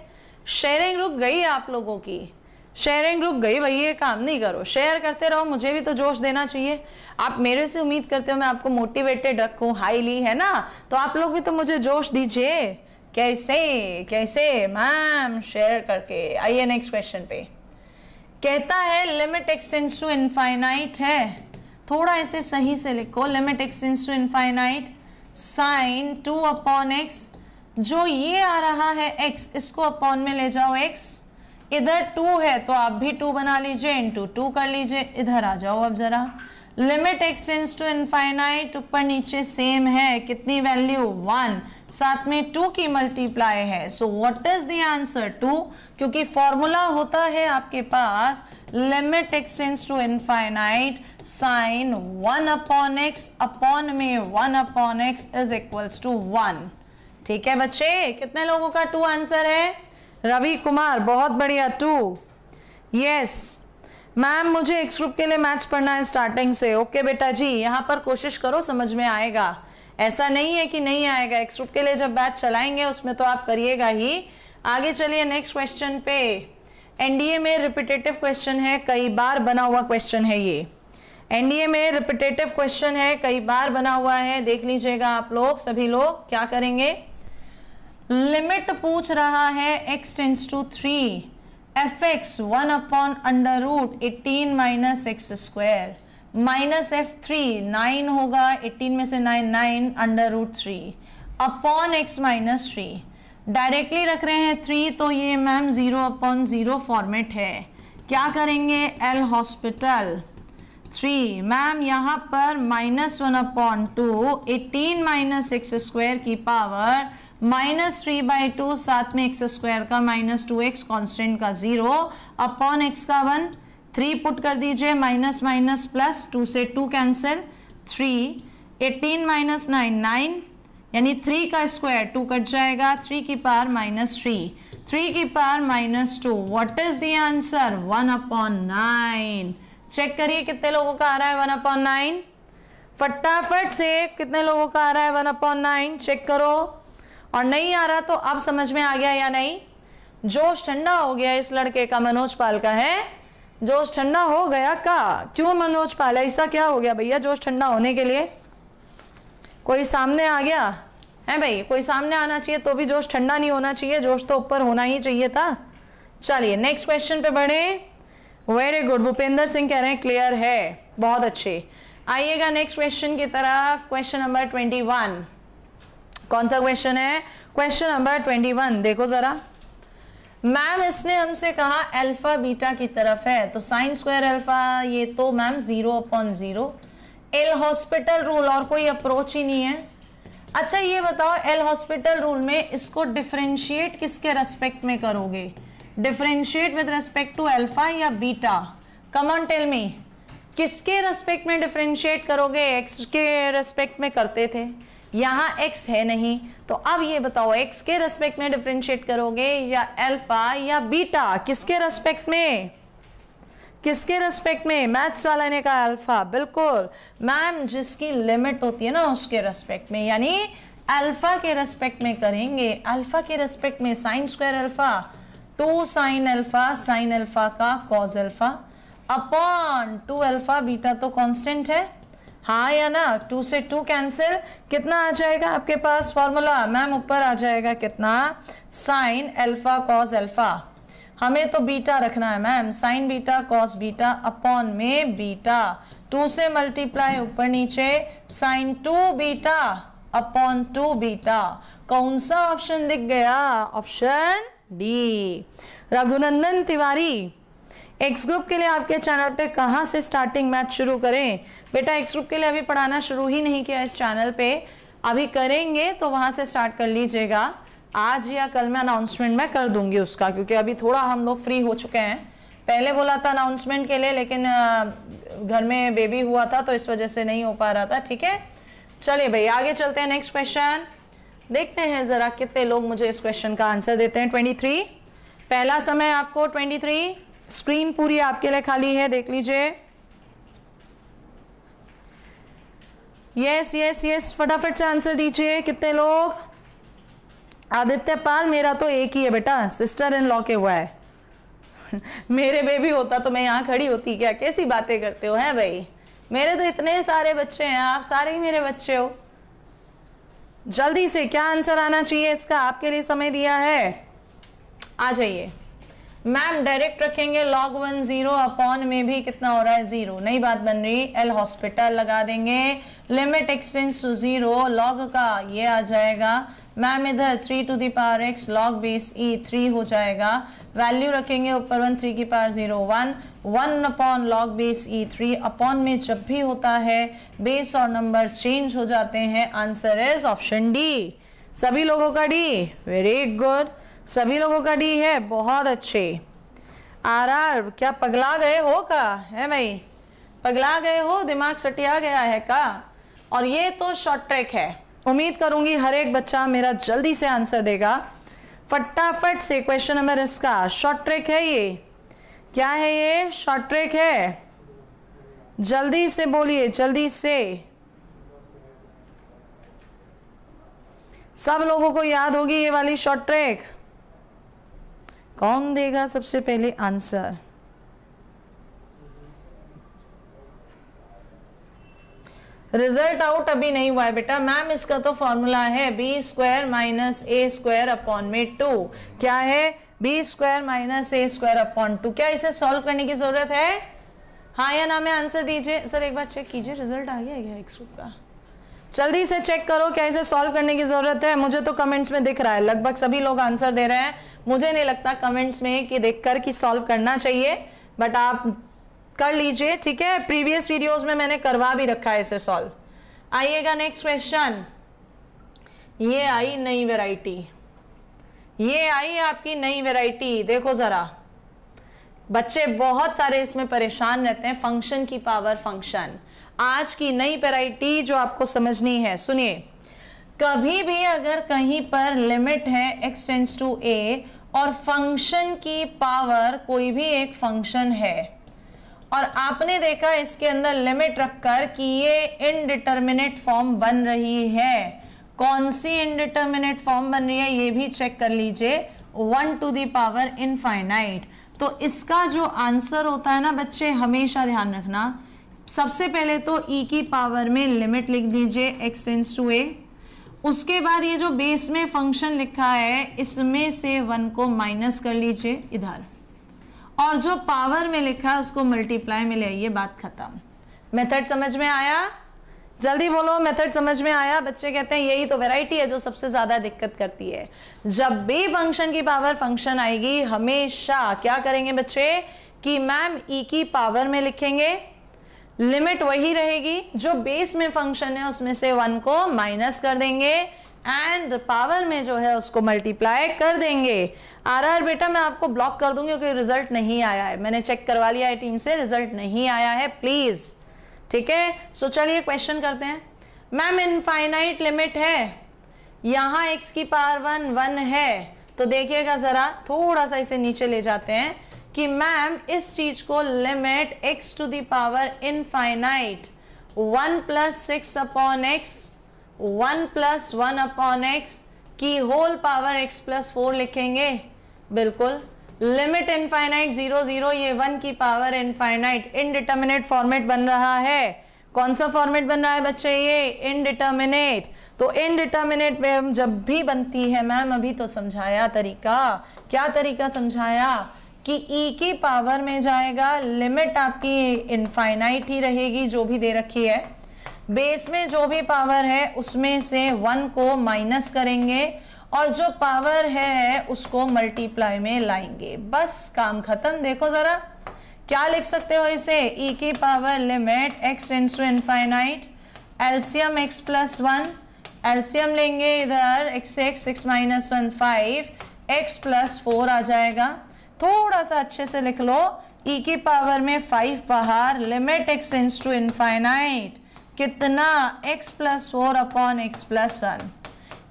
शेयरिंग रुक गई आप लोगों की, शेयरिंग रुक गई भाई, ये काम नहीं करो, शेयर करते रहो, मुझे भी तो जोश देना चाहिए। आप मेरे से उम्मीद करते हो मैं आपको मोटिवेटेड रखूं हाईली, है ना, तो आप लोग भी तो मुझे जोश दीजिए। कैसे कैसे मैम, शेयर करके। आइए नेक्स्ट क्वेश्चन पे, कहता है लिमिट एक्सटेंड्स टू इनफाइनाइट है, थोड़ा इसे सही से लिखो, limit x tends to infinite sine 2/x, जो ये आ रहा है x, इसको अपॉन में ले जाओ, x इधर 2 है तो आप भी 2 बना लीजिए, इंटू 2 कर लीजिए, इधर आ जाओ अब जरा। लिमिट एक्सटेंड्स टू इनफाइनाइट, ऊपर नीचे सेम है, कितनी वैल्यू, 1, साथ में 2 की मल्टीप्लाई है, so what is the answer, 2, क्योंकि फॉर्मूला होता है आपके पास limit x tends to infinite sine 1/x, upon में 1/x इज इक्वल्स टू 1। ठीक है बच्चे, कितने लोगों का 2 आंसर है? रवि कुमार, बहुत बढ़िया, 2। यस मैम, मुझे एक्स ग्रुप के लिए मैथ्स पढ़ना है स्टार्टिंग से। ओके बेटा जी, यहाँ पर कोशिश करो, समझ में आएगा, ऐसा नहीं है कि नहीं आएगा। एक्स ग्रुप के लिए जब बैच चलाएंगे उसमें तो आप करिएगा ही। आगे चलिए नेक्स्ट क्वेश्चन पे। एनडीए में रिपीटेटिव क्वेश्चन है, कई बार बना हुआ क्वेश्चन है ये। एनडीए में रिपीटेटिव क्वेश्चन है, कई बार बना हुआ है, देख लीजिएगा आप लोग। सभी लोग क्या करेंगे, लिमिट पूछ रहा है x tends to 3 fx 1 upon under root 18 minus x square minus f3 9 होगा, 18 में से 9 9 under root 3 upon x minus 3। Directly रख रहे हैं 3, तो ये मैम 0 अपॉन 0 फॉर्मेट है। क्या करेंगे, एल हॉस्पिटल 3 मैम यहाँ पर -1 अपॉन 2 18 माइनस एक्स स्क्वायर की पावर -3/2, साथ में एक्स स्क्वायर का -2x कांस्टेंट का 0 अपॉन x का 1, 3 पुट कर दीजिए, माइनस माइनस प्लस, 2 से 2 कैंसिल, 3 18 माइनस 9 9, यानी 3 का स्क्वायर 2 कट जाएगा, 3 की पावर -3, 3 की power -2। What is the answer, 1 upon 9। Check करिए कितने लोगों का आ रहा है 1 अपॉन 9, फटाफट से कितने लोगों का आ रहा है 1 अपॉन 9, चेक करो। और नहीं आ रहा तो अब समझ में आ गया या नहीं? जोश ठंडा हो गया इस लड़के का, मनोज पाल का है, जोश ठंडा हो गया का? क्यों मनोज पाल, ऐसा क्या हो गया भैया जोश ठंडा होने के लिए? कोई सामने आ गया है भाई? कोई सामने आना चाहिए तो भी जोश ठंडा नहीं होना चाहिए, जोश तो ऊपर होना ही चाहिए था। चलिए नेक्स्ट क्वेश्चन पे बढ़े। वेरी गुड, भूपेंद्र सिंह कह रहे हैं क्लियर है, बहुत अच्छे। आइएगा नेक्स्ट क्वेश्चन की तरफ। क्वेश्चन नंबर 21, कौन सा क्वेश्चन है? क्वेश्चन नंबर 21 देखो जरा। मैम इसने हमसे कहा अल्फा बीटा की तरफ है, तो साइन स्क्वायर अल्फा, ये तो ma'am 0 upon 0, L hospital rule, और कोई अप्रोच ही नहीं है। अच्छा ये बताओ, एल हॉस्पिटल रूल में इसको डिफरेंशिएट किसके रेस्पेक्ट में करोगे? Differentiate with respect to alpha या beta? Come on tell me, किसके रेस्पेक्ट में डिफरेंशिएट करोगे? एक्स के रेस्पेक्ट में करते थे, यहाँ x है नहीं, तो अब ये बताओ x के रेस्पेक्ट में डिफरेंशिएट करोगे या अल्फा या बीटा? किसके रेस्पेक्ट में, किसके रेस्पेक्ट में? मैथ्स वाला ने कहा अल्फा, बिल्कुल मैम, जिसकी लिमिट होती है ना उसके रेस्पेक्ट में, यानी अल्फा के रेस्पेक्ट में करेंगे। अल्फा के रेस्पेक्ट में sine square alpha 2 sine alpha का cos alpha upon 2 alpha, beta तो कांस्टेंट है, हाँ या ना? 2 से 2 कैंसिल, कितना आ जाएगा आपके पास फॉर्मूला? मैम ऊपर आ जाएगा कितना, साइन अल्फा कॉस अल्फा। हमें तो बीटा रखना है ma'am, sign beta cos beta upon में बीटा, 2 से मल्टीप्लाई ऊपर नीचे, साइन 2 बीटा अपॉन 2 बीटा। कौन सा ऑप्शन दिख गया? Option D. Raghunandan Tiwari, x group के लिए आपके चैनल पे कहाँ से स्टार्टिंग मैथ शुरू करें? बेटा एक्स ग्रुप के लिए अभी पढ़ाना शुरू ही नहीं किया इस चैनल पे, अभी करेंगे तो वहां से स्टार्ट कर लीजिएगा। आज या कल मैं अनाउंसमेंट में कर दूंगी उसका, क्योंकि अभी थोड़ा हम लोग फ्री हो चुके हैं। पहले बोला था अनाउंसमेंट के लिए, लेकिन घर में बेबी हुआ था तो इस वजह से नहीं हो पा रहा था। ठीक है, चलिए भाई आगे चलते हैं। नेक्स्ट क्वेश्चन देखते हैं जरा कितने लोग मुझे इस क्वेश्चन का आंसर देते हैं। 23 पहला समय आपको 23, स्क्रीन पूरी आपके लिए खाली है, देख लीजिए। यस यस यस, फटाफट से आंसर दीजिए। कितने लोग? आदित्य पाल, मेरा तो एक ही है बेटा, सिस्टर इन लॉ के हुआ है। मेरे बेबी होता तो मैं यहाँ खड़ी होती क्या? कैसी बातें करते हो हैं भाई, मेरे तो इतने सारे बच्चे हैं, आप सारे ही मेरे बच्चे हो। जल्दी से क्या आंसर आना चाहिए इसका? आपके लिए समय दिया है, आ जाइए। मैम डायरेक्ट रखेंगे log 1 0 अपॉन में भी कितना हो रहा है 0, नई बात बन रही, एल हॉस्पिटल लगा देंगे, लिमिट एक्सटेंड्स टू 0, लॉग का ये आ जाएगा मैम इधर 3 to the power x log base e 3 हो जाएगा, वैल्यू रखेंगे ऊपर 1 3 की power 0 1 1 upon log base e 3, upon में जब भी होता है बेस और नंबर चेंज हो जाते हैं। Answer is option D. सभी लोगों का डी, वेरी गुड, सभी लोगों का डी है, बहुत अच्छे। आर क्या पगला गए हो का है भाई? पगला गए हो, दिमाग सटिया गया है का? और ये तो शॉर्ट ट्रैक है, उम्मीद करूंगी हर एक बच्चा मेरा जल्दी से आंसर देगा। फटाफट से क्वेश्चन नंबर इसका शॉर्ट ट्रिक है, ये क्या है? ये शॉर्ट ट्रिक है, जल्दी से बोलिए, जल्दी से। सब लोगों को याद होगी ये वाली शॉर्ट ट्रिक। कौन देगा सबसे पहले आंसर? रिजल्ट आउट अभी नहीं हुआ है बेटा। मैम इसका तो फॉर्मूला है बी स्क्वायर माइनस ए स्क्वायर अपॉन में 2। क्या है? बी स्क्वायर माइनस ए स्क्वायर अपॉन 2। क्या इसे सॉल्व करने की जरूरत है? हाँ या ना में आंसर दीजिए। सर एक बार चेक कीजिए, रिजल्ट आ गया क्या एक्स ग्रुप का? जल्दी से चेक करो, क्या इसे सॉल्व करने की जरूरत है? मुझे तो कमेंट्स में दिख रहा है लगभग सभी लोग आंसर दे रहे हैं। मुझे नहीं लगता कमेंट्स में कि देखकर कि सॉल्व करना चाहिए, बट आप कर लीजिए, ठीक है। प्रीवियस वीडियोस में मैंने करवा भी रखा है इसे सॉल्व। आइएगा नेक्स्ट क्वेश्चन। ये आई नई वैरायटी, ये आई आपकी नई वैरायटी। देखो जरा, बच्चे बहुत सारे इसमें परेशान रहते हैं। फंक्शन की पावर फंक्शन, आज की नई वैरायटी जो आपको समझनी है। सुनिए, कभी भी अगर कहीं पर लिमिट है x टेंड्स टू a और फंक्शन की पावर कोई भी एक फंक्शन है और आपने देखा इसके अंदर लिमिट रखकर कि ये इनडिटर्मिनेट फॉर्म बन रही है, कौन सी इनडिटर्मिनेट फॉर्म बन रही है ये भी चेक कर लीजिए, 1 टू द पावर इनफाइनाइट। तो इसका जो आंसर होता है ना बच्चे, हमेशा ध्यान रखना, सबसे पहले तो e की पावर में लिमिट लिख दीजिए x टेंड्स टू a। उसके बाद ये जो बेस में फंक्शन लिखा है इसमें से 1 को माइनस कर लीजिए इधर, और जो पावर में लिखा है उसको मल्टीप्लाई में ले आइए, बात खत्म। मेथड समझ में आया? जल्दी बोलो, मेथड समझ में आया? बच्चे कहते हैं यही तो वैरायटी है जो सबसे ज्यादा दिक्कत करती है। जब भी फंक्शन की पावर फंक्शन आएगी हमेशा क्या करेंगे बच्चे कि मैम e की पावर में लिखेंगे, लिमिट वही रहेगी, जो बेस में फंक्शन है उसमें से 1 को माइनस कर देंगे एंड पावर में जो है उसको मल्टीप्लाई कर देंगे। आर बेटा मैं आपको ब्लॉक कर दूंगी क्योंकि रिजल्ट नहीं आया है, मैंने चेक करवा लिया है टीम से, रिजल्ट नहीं आया है प्लीज, ठीक है। सो चलिए क्वेश्चन करते हैं। मैम इनफाइनाइट लिमिट है, यहाँ x की पावर 1 है, तो देखिएगा जरा, थोड़ा सा इसे नीचे ले जाते हैं कि मैम इस चीज को limit x to the power infinite 1 plus 6 upon x 1 plus 1 upon x की होल पावर x प्लस 4 लिखेंगे। बिल्कुल, लिमिट इनफाइनाइट 0 0, ये 1 की पावर इनफाइनाइट, इनडिटर्मिनेट फॉर्मेट बन रहा है। कौन सा फॉर्मेट बन रहा है बच्चे? ये इनडिटर्मिनेट। तो इनडिटर्मिनेट में जब भी बनती है, मैम अभी तो समझाया तरीका, क्या तरीका समझाया कि e की पावर में जाएगा, लिमिट आपकी इनफाइनाइट ही रहेगी जो भी दे रखी है, बेस में जो भी पावर है उसमें से 1 को माइनस करेंगे और जो पावर है उसको मल्टीप्लाई में लाएंगे, बस काम खत्म। देखो जरा क्या लिख सकते हो इसे, e की power limit x tends to infinite, LCM x plus 1, LCM लेंगे इधर x 6 माइनस 1 5, x प्लस 4 आ जाएगा। थोड़ा सा अच्छे से लिख लो, e की पावर में 5 बाहर, limit x tends to infinite कितना, x plus 4 upon x plus 1।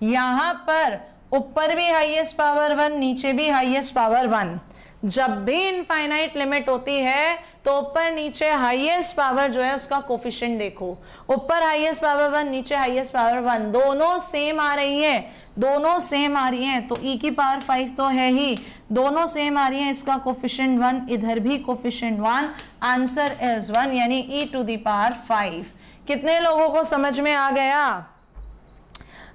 यहाँ पर ऊपर भी हाईएस्ट पावर 1, नीचे भी हाईएस्ट पावर 1। जब भी इनफाइनाइट लिमिट होती है तो ऊपर नीचे हाईएस्ट पावर जो है उसका कोफिशिएंट देखो, ऊपर हाईएस्ट पावर 1, नीचे हाईएस्ट पावर 1, दोनों सेम आ रही है, दोनों सेम आ रही हैं, तो e की पावर 5 तो है ही, दोनों सेम आ रही हैं, इसका कोफिशिएंट 1, इधर भी कोफिशिएंट 1, आंसर इज 1 यानी e टू द पावर 5। कितने लोगों को समझ में आ गया?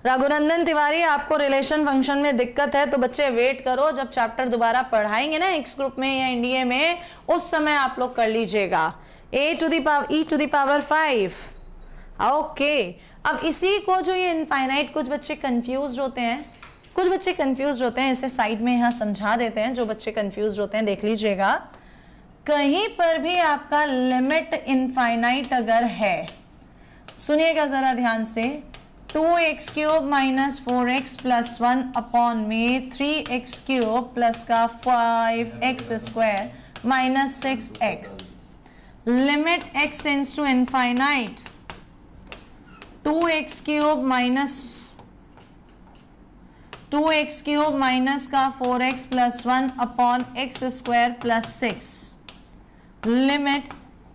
रघुनंदन तिवारी, आपको रिलेशन फंक्शन में दिक्कत है तो बच्चे वेट करो, जब चैप्टर दोबारा पढ़ाएंगे ना एक्स ग्रुप में या एनडीए में, उस समय आप लोग कर लीजिएगा। e to the power 5, okay. अब इसी को जो ये इनफाइनाइट, कुछ बच्चे कंफ्यूज होते हैं, कुछ बच्चे कंफ्यूज होते हैं, इसे साइड में यहाँ समझा देते हैं। जो बच्चे कंफ्यूज होते हैं देख लीजिएगा, कहीं पर भी आपका लिमिट इनफाइनाइट अगर है, सुनिएगा जरा ध्यान से, 2x cube minus 4x plus 1 upon में 3x क्यूब प्लस का 5x square minus 6x, limit x tends to infinite 2x³ minus का 4x + 1 अपॉन x² + 6 limit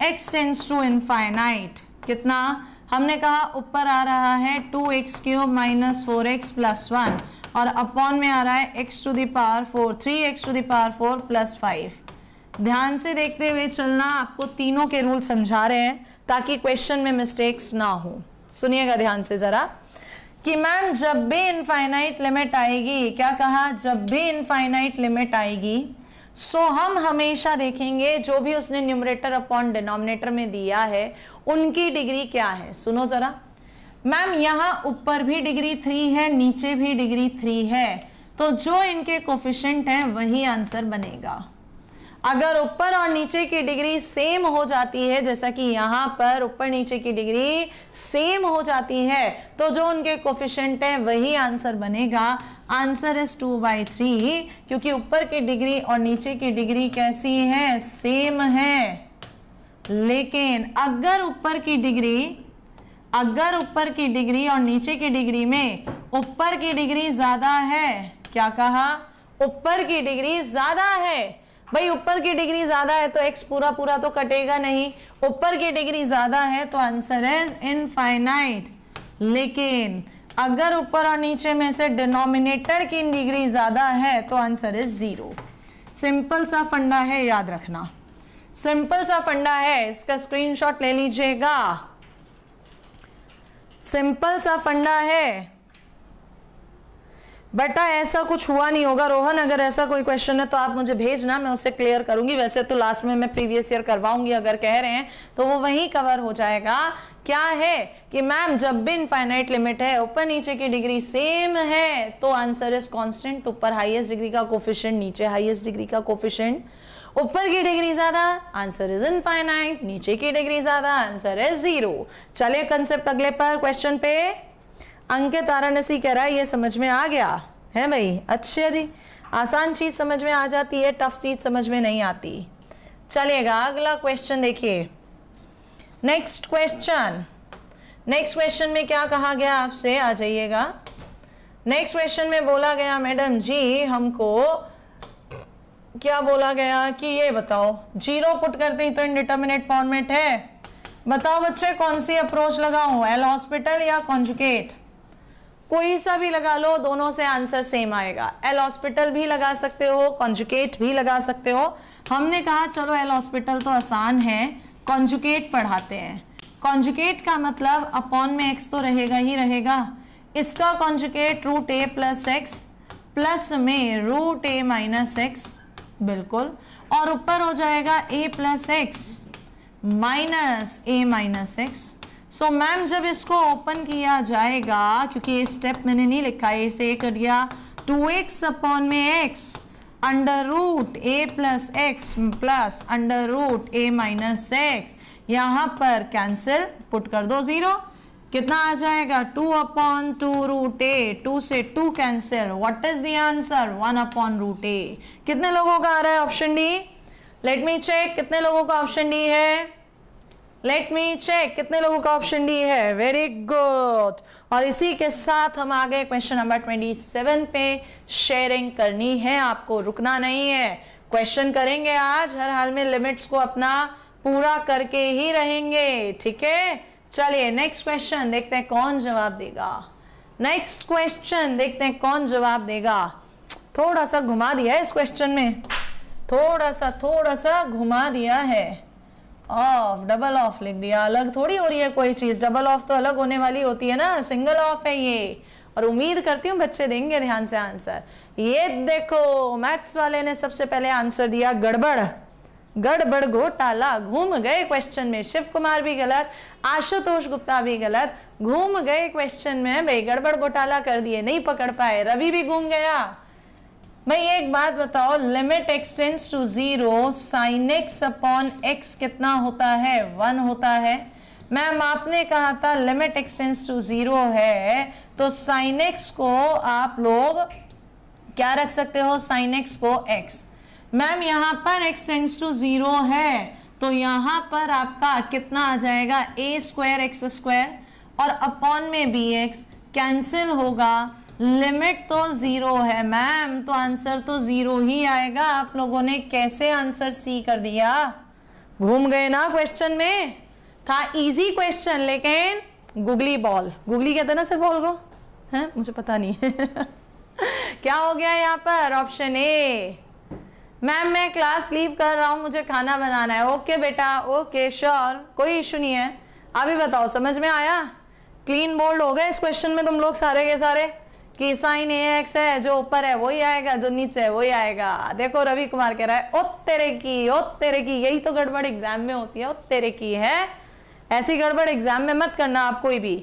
x tends to infinite. कितना हमने कहा, ऊपर आ रहा है 2x³ माइनस 4x + 1 और अपॉन में आ रहा है x⁴ 3x⁴ + 5। ध्यान से देखते हुए चलना, आपको तीनों के रूल समझा रहे हैं ताकि क्वेश्चन में मिस्टेक्स ना हो। सुनिएगा ध्यान से जरा कि मैम जब भी इनफाइनाइट लिमिट आएगी, क्या कहा, जब भी इनफाइनाइट लिमिट आएगी सो हम हमेशा देखेंगे जो भी उसने न्यूमरेटर अपॉन डिनोमिनेटर में दिया है उनकी डिग्री क्या है। सुनो जरा मैम, यहां ऊपर भी डिग्री 3 है, नीचे भी डिग्री 3 है, तो जो इनके कोफिशिएंट है वही आंसर बनेगा। अगर ऊपर और नीचे की डिग्री सेम हो जाती है, जैसा कि यहां पर ऊपर नीचे की डिग्री सेम हो जाती है, तो जो उनके कोफिशिएंट है वही आंसर बनेगा। आंसर इज 2/3, क्योंकि ऊपर की डिग्री और नीचे की डिग्री कैसी है, सेम है। लेकिन अगर ऊपर की डिग्री और नीचे की डिग्री में ऊपर की डिग्री ज्यादा है, क्या कहा, ऊपर की डिग्री ज्यादा है। भाई ऊपर की डिग्री ज्यादा है तो x पूरा पूरा तो कटेगा नहीं, ऊपर की डिग्री ज्यादा है तो आंसर इज इनफाइनाइट। लेकिन अगर ऊपर और नीचे में से डिनोमिनेटर की डिग्री ज्यादा है तो आंसर इज 0। सिंपल सा फंडा है, याद रखना, सिंपल सा फंडा है, इसका स्क्रीनशॉट ले लीजिएगा। सिंपल सा फंडा है बेटा, ऐसा कुछ हुआ नहीं होगा। रोहन, अगर ऐसा कोई क्वेश्चन है तो आप मुझे भेजना, मैं उसे क्लियर करूंगी। वैसे तो लास्ट में मैं प्रीवियस ईयर करवाऊंगी, अगर कह रहे हैं तो वो वहीं कवर हो जाएगा। क्या है कि मैम जब भी इनफाइनाइट लिमिट है, ऊपर नीचे की डिग्री सेम है, तो आंसर इज कांस्टेंट। ऊपर हाईएस्ट डिग्री का कोफिशिएंट, नीचे हाईएस्ट डिग्री का कोफिशिएंट। ऊपर की डिग्री ज्यादा, आंसर इज इनफाइनाइट। नीचे की डिग्री ज्यादा, आंसर इज 0। चलिए कंसेप्ट अगले पर, क्वेश्चन पे अंकित वाराणसी कह रहा है ये समझ में आ गया है भाई। अच्छा जी, आसान चीज समझ में आ जाती है, टफ चीज समझ में नहीं आती। चलिएगा अगला क्वेश्चन देखिए। नेक्स्ट क्वेश्चन में क्या कहा गया आपसे, आ जाइएगा। नेक्स्ट क्वेश्चन में बोला गया मैडम जी हमको, क्या बोला गया कि ये बताओ 0 पुट करते ही तो इनडिटर्मिनेट फॉर्मेट है। बताओ बच्चे कौन सी अप्रोच लगाऊं, एल हॉस्पिटल या कॉन्जुगेट? कोई सा भी लगा लो, दोनों से आंसर सेम आएगा। एल हॉस्पिटल भी लगा सकते हो, कॉन्जुगेट भी लगा सकते हो। हमने कहा चलो एल हॉस्पिटल तो आसान है, कॉन्जुगेट पढ़ाते हैं। कॉन्जुगेट का मतलब अपॉन में x तो रहेगा ही रहेगा, इसका कॉन्जुगेट √a + x प्लस में √a - x, बिल्कुल, और ऊपर हो जाएगा a + x minus a - x। So ma'am जब इसको ओपन किया जाएगा, क्योंकि ये स्टेप मैंने नहीं लिखा है, इसे कर दिया 2x अपॉन में x √a + x plus √a - x। यहां पर कैंसिल, पुट कर दो 0। कितना आ जाएगा, 2/2 √a, 2 से 2 cancel. What is the answer, 1/√a। कितने लोगों का आ रहा है option D? Let me check, कितने लोगों का ऑप्शन डी है? लेट मी चेक, कितने लोगों का ऑप्शन डी है? Very good. और इसी के साथ हम आ गए क्वेश्चन नंबर 27 पे। शेयरिंग करनी है आपको, रुकना नहीं है। क्वेश्चन करेंगे आज, हर हाल में लिमिट्स को अपना पूरा करके ही रहेंगे, ठीक है। चलिए नेक्स्ट क्वेश्चन देखते हैं कौन जवाब देगा। नेक्स्ट क्वेश्चन देखते हैं कौन जवाब देगा। थोड़ा सा घुमा दिया है इस क्वेश्चन में, थोड़ा सा घुमा दिया है। ऑफ, डबल ऑफ लिख दिया, अलग थोड़ी हो रही है कोई चीज। डबल ऑफ तो अलग होने वाली होती है ना, सिंगल ऑफ है ये। और उम्मीद करती हूँ बच्चे देंगे ध्यान से आंसर। ये देखो मैथ्स वाले ने सबसे पहले आंसर दिया गड़बड़ घोटाला, घूम गए क्वेश्चन में। शिव कुमार भी गलत, आशुतोष गुप्ता भी गलत, घूम गए क्वेश्चन में भाई, गड़बड़ घोटाला कर दिए, नहीं पकड़ पाए। रवि भी घूम गया। भाई एक बात बताओ, limit x tends to 0 sin x upon x कितना होता है, 1 होता है। मैम आपने कहा था लिमिट x टेंड्स टू 0 है, तो sin x को आप लोग क्या रख सकते हो, sin x को x। मैम यहाँ पर x टेंड्स टू 0 है, तो यहाँ पर आपका कितना आ जाएगा, a² x² और अपॉन में bx कैंसिल होगा, लिमिट तो 0 है मैम, तो आंसर तो 0 ही आएगा। आप लोगों ने कैसे आंसर सी कर दिया? घूम गए ना क्वेश्चन में, था इजी क्वेश्चन लेकिन गुगली बॉल, गुगली कहते हैं ना सर बॉल को, है मुझे पता नहीं क्या हो गया यहाँ पर? ऑप्शन ए, मैम मैं क्लास लीव कर रहा हूँ, मुझे खाना बनाना है। ओके बेटा, ओके श्योर, कोई इशू नहीं है। अभी बताओ समझ में आया? क्लीन बोल्ड हो गए इस क्वेश्चन में तुम लोग सारे के सारे कि साइन ए एक्स है, जो ऊपर है वही आएगा, जो नीचे है वही आएगा। देखो रवि कुमार कह रहा है ओ तेरे की, ओ तेरे की, यही तो गड़बड़ एग्जाम में होती है, ओ तेरे की है। ऐसी गड़बड़ एग्जाम में मत करना आप कोई भी,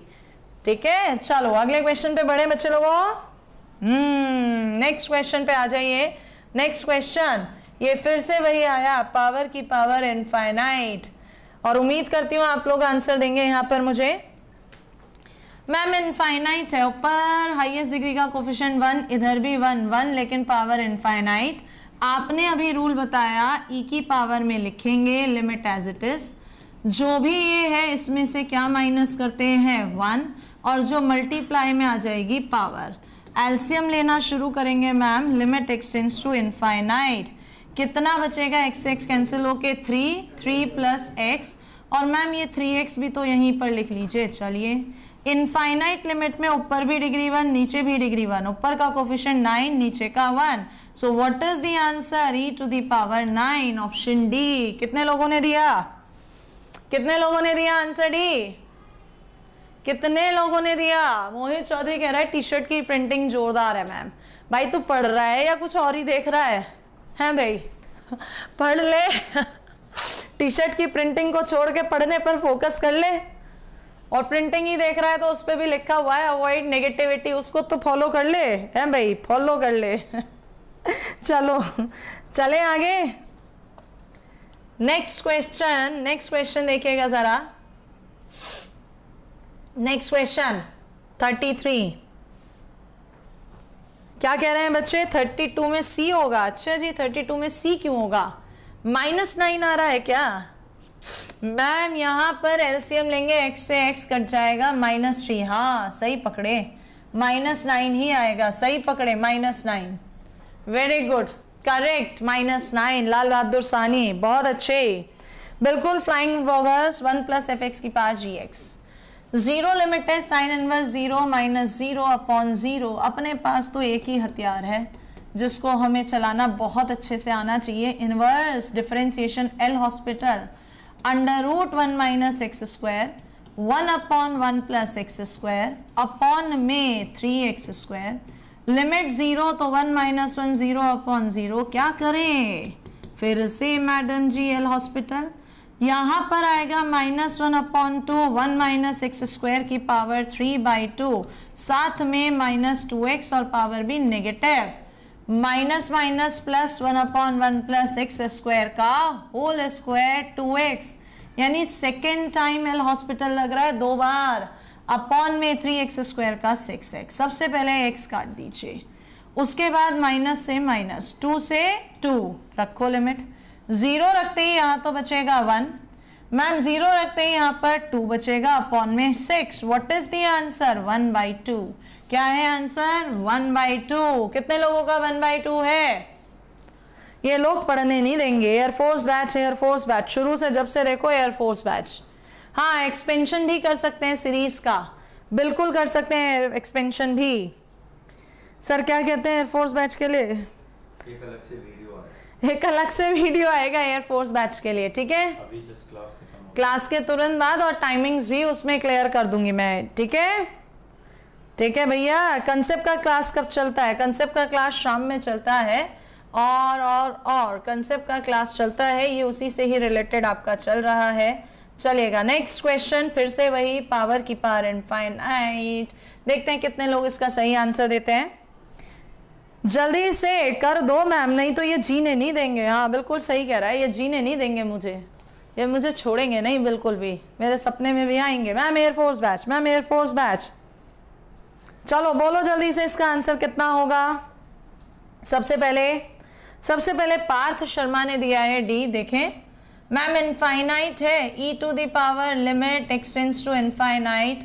ठीक है? चलो अगले क्वेश्चन पे बढ़े बच्चे लोगों। नेक्स्ट क्वेश्चन पे आ जाइए। नेक्स्ट क्वेश्चन ये फिर से वही आया, पावर की पावर इनफाइनाइट, और उम्मीद करती हूँ आप लोग आंसर देंगे यहाँ पर मुझे। मैम इनफाइनाइट है, ऊपर हाईएस्ट डिग्री का कोफिशिएंट 1, इधर भी 1 1, लेकिन पावर इनफाइनाइट। आपने अभी रूल बताया ई की पावर में लिखेंगे, लिमिट एज इट इज। जो भी ये है इसमें से क्या माइनस करते हैं? 1, और जो मल्टीप्लाई में आ जाएगी पावर। एलसीएम लेना शुरू करेंगे ma'am, limit x tends to infinite. कितना बचेगा? एक्स एक्स कैंसिल होके 3 प्लस एक्स, और मैम ये 3x भी तो यहीं पर लिख लीजिए। चलिए इनफाइनाइट लिमिट में ऊपर भी डिग्री 1, नीचे भी डिग्री 1, ऊपर का कोफिशिएंट 9, नीचे का 1। So what is the answer? e to the power 9, option D. कितने लोगों ने दिया? कितने लोगों ने दिया आंसर डी? कितने लोगों ने दिया? मोहित चौधरी कह रहा है टी शर्ट की प्रिंटिंग जोरदार है मैम। भाई तू पढ़ रहा है या कुछ और ही देख रहा है? हैं भाई पढ़ ले टी शर्ट की प्रिंटिंग को छोड़ के पढ़ने पर फोकस कर ले। और प्रिंटिंग ही देख रहा है तो उस पर भी लिखा हुआ है अवॉइड नेगेटिविटी, उसको तो फॉलो कर ले, हैं भाई फॉलो कर ले चलो चले आगे। नेक्स्ट क्वेश्चन देखिएगा जरा। नेक्स्ट क्वेश्चन 33 क्या कह रहे हैं बच्चे? 32 में सी होगा। अच्छा जी 32 में सी क्यों होगा? -9 आ रहा है क्या मैम? यहां पर एलसीएम लेंगे, x से x कट जाएगा, -3। हाँ सही पकड़े, -9 ही आएगा, सही पकड़े, -9। Very good, correct, -9। Lal Bahadur सानी, बहुत अच्छे, बिल्कुल फ्लाइंग वॉगर्स। 1 प्लस fx की पावर gx। 0 लिमिट है, साइन इनवर्स 0 -0 अपॉन 0। अपने पास तो एक ही हथियार है जिसको हमें चलाना बहुत अच्छे से आना चाहिए, inverse differentiation L hospital. √1 minus x square, 1 upon 1 plus x square, upon में 3x स्क्वायर। लिमिट 0 तो 1 माइनस 1 0 अपॉन 0। क्या करें फिर से मैडम जी? एल हॉस्पिटल यहाँ पर आएगा -1 अपॉन 2, 1 माइनस एक्स स्क्वायर की पावर 3/2, साथ में -2x और पावर भी negative, minus minus plus 1 upon 1 plus x square का होल स्क्वायर 2x, यानी सेकेंड टाइम एल हॉस्पिटल लग रहा है 2 बार। अपॉन में 3x स्क्वायर का 6x। सबसे पहले x काट दीजिए, उसके बाद माइनस से माइनस, 2 से 2 रखो लिमिट। 0 रखते ही यहाँ तो बचेगा 1, मैम 0 रखते ही यहाँ पर 2 बचेगा, अपॉन में 6। What is the answer? 1/2। क्या है आंसर? 1/2। कितने लोगों का 1/2 है? ये लोग पढ़ने नहीं देंगे। एयरफोर्स बैच, एयरफोर्स बैच, शुरू से जब से देखो एयरफोर्स बैच। हाँ एक्सपेंशन भी कर सकते हैं सीरीज का, बिल्कुल कर सकते हैं एक्सपेंशन भी। सर क्या कहते हैं एयरफोर्स बैच के लिए? एक अलग से वीडियो आएगा, एक अलग से वीडियो आएगा एयरफोर्स बैच के लिए, ठीक है? अभी जस्ट क्लास के तुरंत बाद, और टाइमिंग्स भी उसमें क्लियर कर दूंगी मैं, ठीक है? ठीक है भैया। कंसेप्ट का क्लास कब चलता है? कंसेप्ट का क्लास शाम में चलता है, और कंसेप्ट का क्लास चलता है, ये उसी से ही रिलेटेड आपका चल रहा है, चलेगा। नेक्स्ट क्वेश्चन फिर से वही, पावर की पावर इनफाइनाइट। देखते हैं कितने लोग इसका सही आंसर देते हैं। जल्दी से कर दो मैम, नहीं तो ये जीने नहीं देंगे। हाँ बिल्कुल सही कह रहा है, ये जीने नहीं देंगे मुझे, ये मुझे छोड़ेंगे नहीं बिल्कुल भी, मेरे सपने में भी आएंगे। Ma'am air force batch, ma'am air force batch. चलो बोलो जल्दी से इसका आंसर कितना होगा। सबसे पहले पार्थ शर्मा ने दिया है डी। देखें मैम इनफाइनाइट है, e to the power limit x tends to infinite,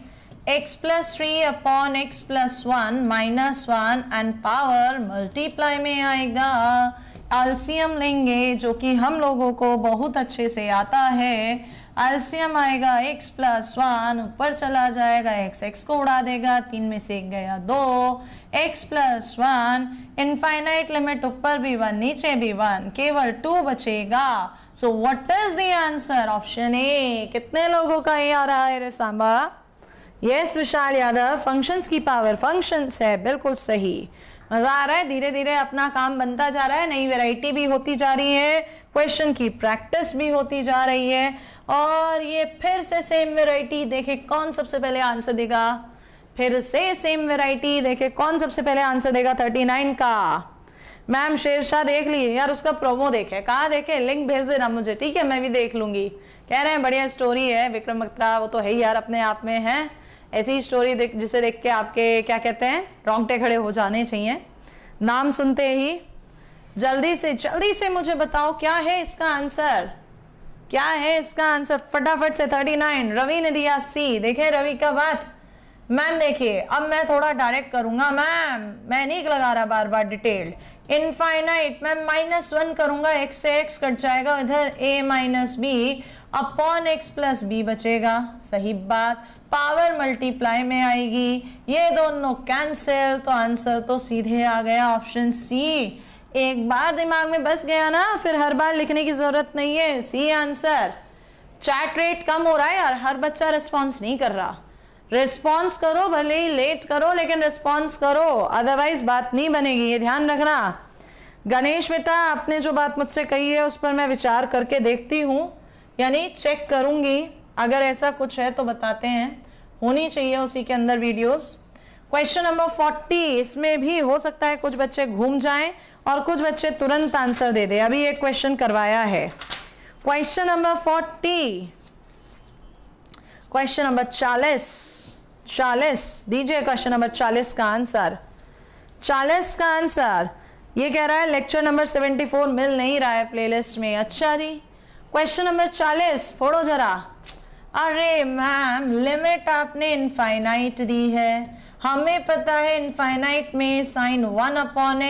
x plus 3 upon x plus 1 minus 1 and power multiply में आएगा। एलसीएम लेंगे जो कि हम लोगों को बहुत अच्छे से आता है। एलसीएम आएगा x प्लस 1, ऊपर चला जाएगा x को उड़ा देगा, 3 में से 1 गया 2, x प्लस 1, इनफाइनाइट लिमिट ऊपर भी 1 नीचे भी 1, केवल 2 बचेगा। सो what is the answer? Option A. कितने लोगों का ये आ रहा है रे सांबा? यस विशाल यादव, फंक्शंस की पावर फंक्शंस है, बिल्कुल सही। मजा आ रहा है, धीरे धीरे अपना काम बनता जा रहा है, नई वैरायटी भी होती जा रही है, क्वेश्चन की प्रैक्टिस भी होती जा रही है। और ये फिर से सेम वैरायटी, देखे कौन सबसे पहले आंसर देगा। फिर से सेम वैरायटी, देखे कौन सबसे पहले आंसर देगा 39 का। मैम शेरशाह देख ली यार, उसका प्रोमो देखे, कहाँ देखे, लिंक भेज देना मुझे, ठीक है, मैं भी देख लूंगी। कह रहे हैं बढ़िया स्टोरी है विक्रम बत्रा, वो तो है ही यार अपने आप में है। ऐसी स्टोरी जिसे देख के आपके क्या कहते हैं, रोंगटे खड़े हो जाने चाहिए नाम सुनते ही। जल्दी से मुझे बताओ क्या है इसका आंसर, क्या है इसका आंसर फटाफट से। 39 रवि ने दिया सी। देखे रवि का बात। मैम देखिए अब मैं थोड़ा डायरेक्ट करूंगा मैम, मैं नहीं लगा रहा बार बार डिटेल्ड। इनफाइनाइट मैम -1 करूंगा, x से x कट जाएगा, इधर a minus b upon x plus b बचेगा। सही बात, पावर मल्टीप्लाई में आएगी, ये दोनों कैंसिल, तो आंसर तो सीधे आ गया ऑप्शन सी। एक बार दिमाग में बस गया ना, फिर हर बार लिखने की जरूरत नहीं है, सी आंसर। चैट रेट कम हो रहा है यार, हर बच्चा रिस्पॉन्स नहीं कर रहा। रिस्पॉन्स करो, भले ही लेट करो लेकिन रिस्पॉन्स करो, अदरवाइज बात नहीं बनेगी, ये ध्यान रखना। गणेश बेटा आपने जो बात मुझसे कही है उस पर मैं विचार करके देखती हूँ, यानी चेक करूंगी, अगर ऐसा कुछ है तो बताते हैं, होनी चाहिए उसी के अंदर वीडियोस। क्वेश्चन नंबर 40, इसमें भी हो सकता है कुछ बच्चे घूम जाएं और कुछ बच्चे तुरंत आंसर दे दे। अभी एक क्वेश्चन करवाया है, क्वेश्चन नंबर 40, क्वेश्चन नंबर 40 दीजिए, क्वेश्चन नंबर 40 का आंसर। 40 का आंसर ये कह रहा है लेक्चर नंबर 74 मिल नहीं रहा है प्लेलिस्ट में। अच्छा जी, क्वेश्चन नंबर 40 फोड़ो जरा। अरे मैम लिमिट आपने इनफाइनाइट दी है, हमें पता है इनफाइनाइट में साइन 1 अपॉन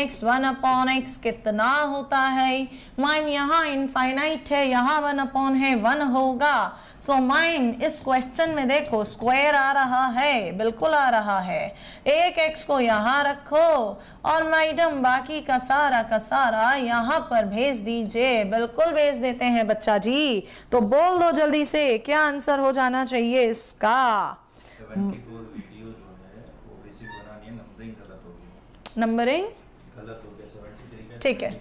एक्स कितना होता है। मैम यहाँ इनफाइनाइट है, यहाँ 1 अपॉन है, 1 होगा। सो मैम इस क्वेश्चन में देखो स्क्वायर आ रहा है, बिल्कुल आ रहा है। एक एक्स को यहाँ रखो और मैडम बाकी का सारा यहाँ पर भेज दीजिए। बिल्कुल भेज देते हैं बच्चा जी, तो बोल दो जल्दी से क्या आंसर हो जाना चाहिए इसका। 74 वीडियो जो है वो बेसिक बनानी है, नंबरिंग गलत हो गई, नंबरिंग गलत हो गया 73 का, ठीक है।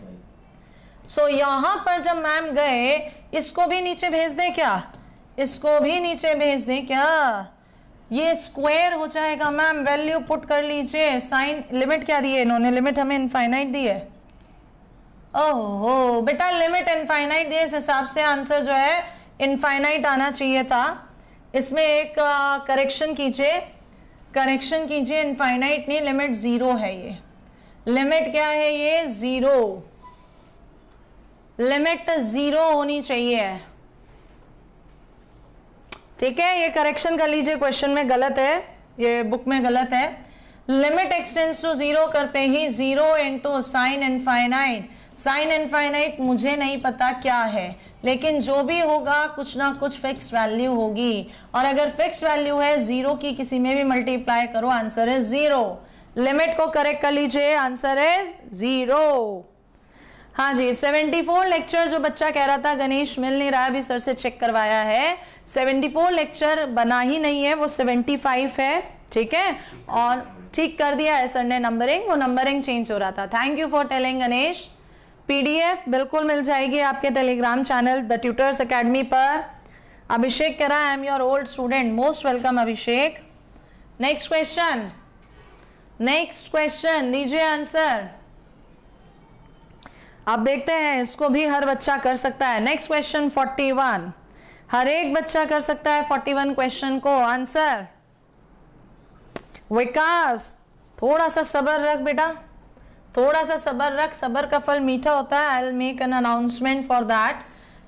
सो यहाँ पर जब मैम गए, इसको भी नीचे भेज दें क्या, इसको भी नीचे भेज दें क्या, ये स्क्वायर हो जाएगा। मैम वैल्यू पुट कर लीजिए, साइन लिमिट क्या दी है इन्होंने, लिमिट हमें इनफाइनाइट दी है। ओहो बेटा लिमिट इनफाइनाइट दिए, इस हिसाब से आंसर जो है इनफाइनाइट आना चाहिए था। इसमें एक करेक्शन कीजिए, इनफाइनाइट नहीं, लिमिट 0 है। ये लिमिट क्या है, ये 0, लिमिट 0 होनी चाहिए, ठीक है। ये करेक्शन कर लीजिए, क्वेश्चन में गलत है, ये बुक में गलत है। लिमिट एक्सटेंड्स टू 0 करते ही 0 into sine infinite. Sine infinite मुझे नहीं पता क्या है, लेकिन जो भी होगा कुछ ना कुछ फिक्स वैल्यू होगी, और अगर फिक्स वैल्यू है 0 की किसी में भी मल्टीप्लाई करो, आंसर है 0। लिमिट को करेक्ट कर लीजिए, आंसर है 0। हाँ जी, 74 लेक्चर जो बच्चा कह रहा था गणेश मिल नहीं रहा, अभी सर से चेक करवाया है, 74 लेक्चर बना ही नहीं है, वो 75 है, ठीक है। और ठीक कर दिया है सर ने नंबरिंग, वो नंबरिंग चेंज हो रहा था। Thank you for telling Ganesh. PDF बिल्कुल मिल जाएगी आपके Telegram channel the tutors academy पर। अभिषेक कह रहा है I am your old student, most welcome Abhishek. Next question दीजिए आंसर। अब देखते हैं, इसको भी हर बच्चा कर सकता है। नेक्स्ट क्वेश्चन 41, हर एक बच्चा कर सकता है 41 क्वेश्चन को आंसर। विकास थोड़ा सा सब्र रख बेटा, थोड़ा सा सब्र रख, सब्र का फल मीठा होता है। I will make an announcement for that,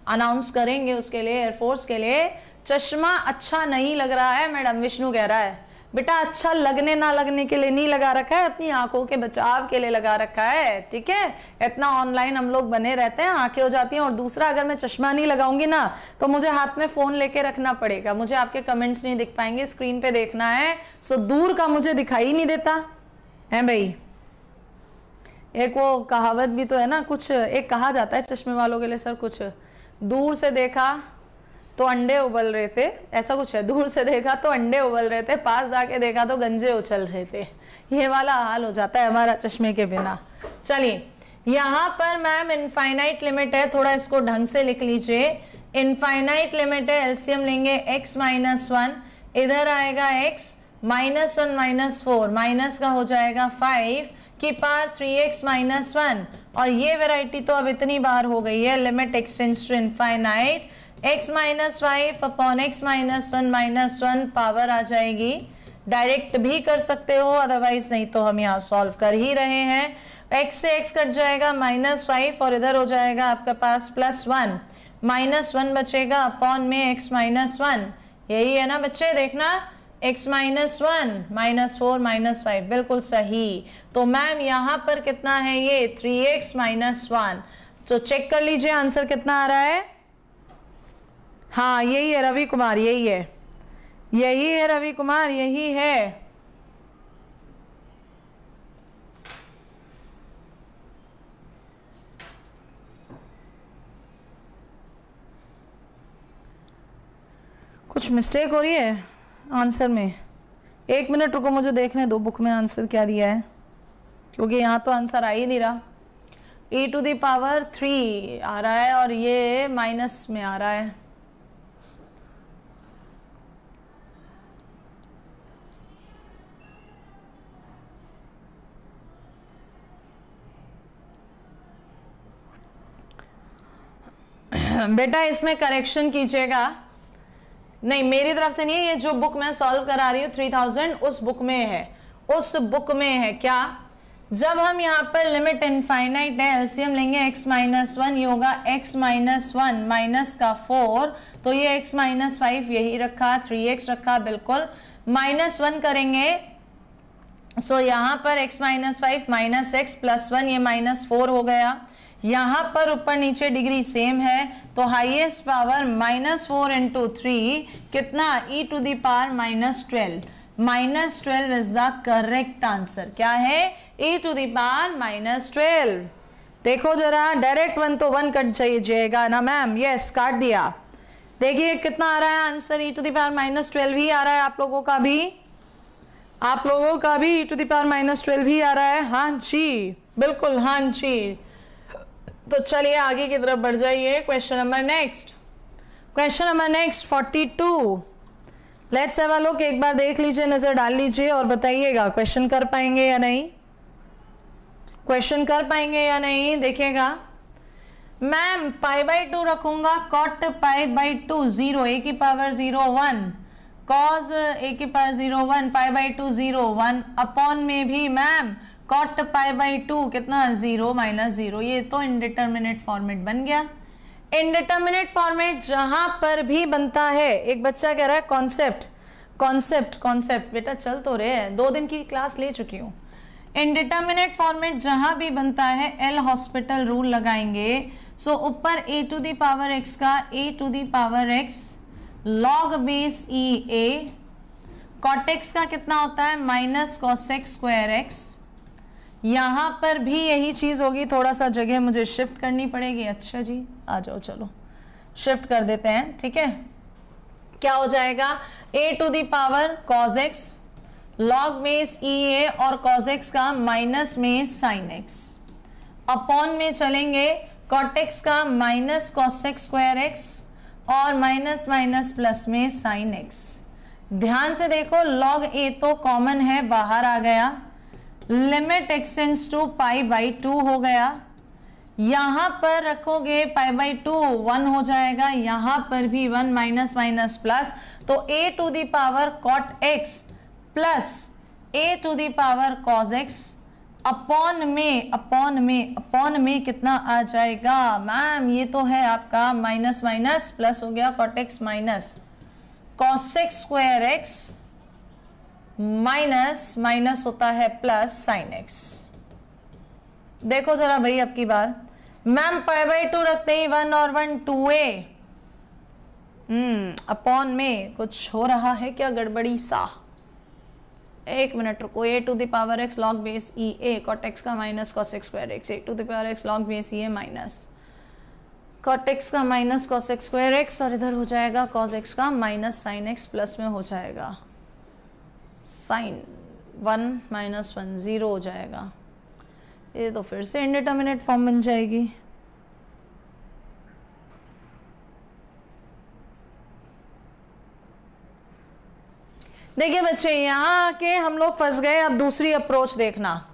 announce करेंगे उसके लिए, एयरफोर्स के लिए। चश्मा अच्छा नहीं लग रहा है मैडम, विष्णु कह रहा है बेटा अच्छा लगने ना लगने के लिए नहीं लगा रखा है, अपनी आंखों के बचाव के लिए लगा रखा है, ठीक है। इतना ऑनलाइन हम लोग बने रहते हैं, आंखें हो जाती हैं। और दूसरा, अगर मैं चश्मा नहीं लगाऊंगी ना तो मुझे हाथ में फोन लेके रखना पड़ेगा, मुझे आपके कमेंट्स नहीं दिख पाएंगे, स्क्रीन पे देखना है। सो दूर का मुझे दिखाई नहीं देता है भाई। एक वो कहावत भी तो है ना, कुछ एक कहा जाता है चश्मे वालों के लिए, सर कुछ दूर से देखा तो अंडे उबल रहे थे, ऐसा कुछ है। दूर से देखा तो अंडे उबल रहे थे, पास जाके देखा तो गंजे उछल रहे थे। ये वाला हाल हो जाता है हमारा चश्मे के बिना। चलिए, यहाँ पर मैम इनफाइनाइट लिमिट है, थोड़ा इसको ढंग से लिख लीजिए। इनफाइनाइट लिमिट है, एलसीएम लेंगे x माइनस 1, इधर आएगा x माइनस 1 माइनस 4, माइनस का हो जाएगा 5 की पावर 3x माइनस 1। और ये वेराइटी तो अब इतनी बार हो गई है, limit x tends to infinite, x minus 5 upon x minus 1 minus 1 power आ जाएगी। डायरेक्ट भी कर सकते हो, अदरवाइज नहीं तो हम यहाँ सॉल्व कर ही रहे हैं। x से x कट जाएगा -5 और इधर हो जाएगा आपके पास +1, -1 बचेगा अपॉन में x माइनस 1। यही है ना बच्चे, देखना x माइनस 1 -4 -5, बिल्कुल सही। तो मैम यहाँ पर कितना है ये 3x माइनस 1। तो चेक कर लीजिए आंसर कितना आ रहा है। हाँ यही है रवि कुमार, यही है, यही है रवि कुमार, यही है। कुछ मिस्टेक हो रही है आंसर में, 1 मिनट रुको, मुझे देखने दो बुक में आंसर क्या दिया है, क्योंकि यहाँ तो आंसर आ ही नहीं रहा। e⁻³ आ रहा है और ये माइनस में आ रहा है। बेटा इसमें करेक्शन कीजिएगा, नहीं मेरी तरफ से नहीं है, ये जो बुक मैं सॉल्व करा रही हूँ 3000 उस बुक में है, उस बुक में है। क्या, जब हम यहाँ पर लिमिट इनफाइनाइट है, एलसीएम लेंगे x माइनस 1, ये होगा x माइनस 1 माइनस का 4, तो ये x माइनस 5 यही रखा, 3x रखा, बिल्कुल -1 करेंगे। सो यहाँ पर x minus 5 minus x plus 1, ये -4 हो गया। यहाँ पर ऊपर नीचे डिग्री सेम है, तो हाईएस्ट पावर -4 इंटू 3 कितना e⁻⁻12, -12 is the correct answer. क्या है, e⁻⁻12। देखो जरा, डायरेक्ट 1 तो 1 कट जाइएगा ना मैम, यस काट दिया। देखिए कितना आ रहा है आंसर, e⁻⁻12 ही आ रहा है आप लोगों का भी, आप लोगों का भी e⁻⁻12 ही आ रहा है। हाँ जी बिल्कुल, हाँ जी। तो चलिए आगे की तरफ बढ़ जाइए। Question number next, question number next 42। Let's have a look, एक बार देख लीजिए, नजर डाल लीजिए और बताइएगा क्वेश्चन कर पाएंगे या नहीं, क्वेश्चन कर पाएंगे या नहीं। देखिएगा मैम π/2 रखूंगा, cot π/2 0, a⁻0 1, cos a⁻0 1, π/2 0 1, upon में भी मैम cot π/2 कितना 0 -0। ये तो इनडिटर्मिनेट फॉर्मेट बन गया। इनडिटर्मिनेट फॉर्मेट जहां पर भी बनता है, एक बच्चा कह रहा है कॉन्सेप्ट कॉन्सेप्ट कॉन्सेप्ट, बेटा चल तो रहे हैं, 2 दिन की क्लास ले चुकी हूँ। इनडिटर्मिनेट फॉर्मेट जहां भी बनता है एल हॉस्पिटल रूल लगाएंगे। सो ऊपर a⁻x का a⁻x log base e(a), cot x का कितना होता है -cos(x²x), यहां पर भी यही चीज होगी, थोड़ा सा जगह मुझे शिफ्ट करनी पड़ेगी। अच्छा जी आ जाओ, चलो शिफ्ट कर देते हैं, ठीक है। क्या हो जाएगा, a⁻cos x log base e(a) और cos x का माइनस में sin x, अपॉन में चलेंगे cot x का -cos(x²x) और माइनस माइनस प्लस में sin x। ध्यान से देखो, log a तो कॉमन है, बाहर आ गया, लिमिट एक्सटेंड्स टू π/2 हो गया। यहां पर रखोगे π/2 1 हो जाएगा, यहां पर भी 1 माइनस माइनस प्लस, तो a⁻cot x plus a⁻cos x upon में कितना आ जाएगा मैम, ये तो है आपका माइनस माइनस प्लस हो गया, cot x minus cos(x²x minus minus होता है प्लस साइन एक्स। देखो जरा भाई अब की बार, मैम पाई बाई 2 रखते ही 1 और 1 2a, अपॉन में कुछ हो रहा है क्या गड़बड़ी सा? एक मिनट रुको। a to the power x log base e a cot x का minus cos x square x, a to the power x log base e a minus cot x का minus cos x square x, और इधर हो जाएगा cos x का minus sine x, plus में हो जाएगा साइन 1 माइनस 1 0 हो जाएगा। ये तो फिर से इंडिटरमिनेट फॉर्म बन जाएगी। देखिए बच्चे, यहाँ आके हम लोग फंस गए। अब दूसरी अप्रोच देखना।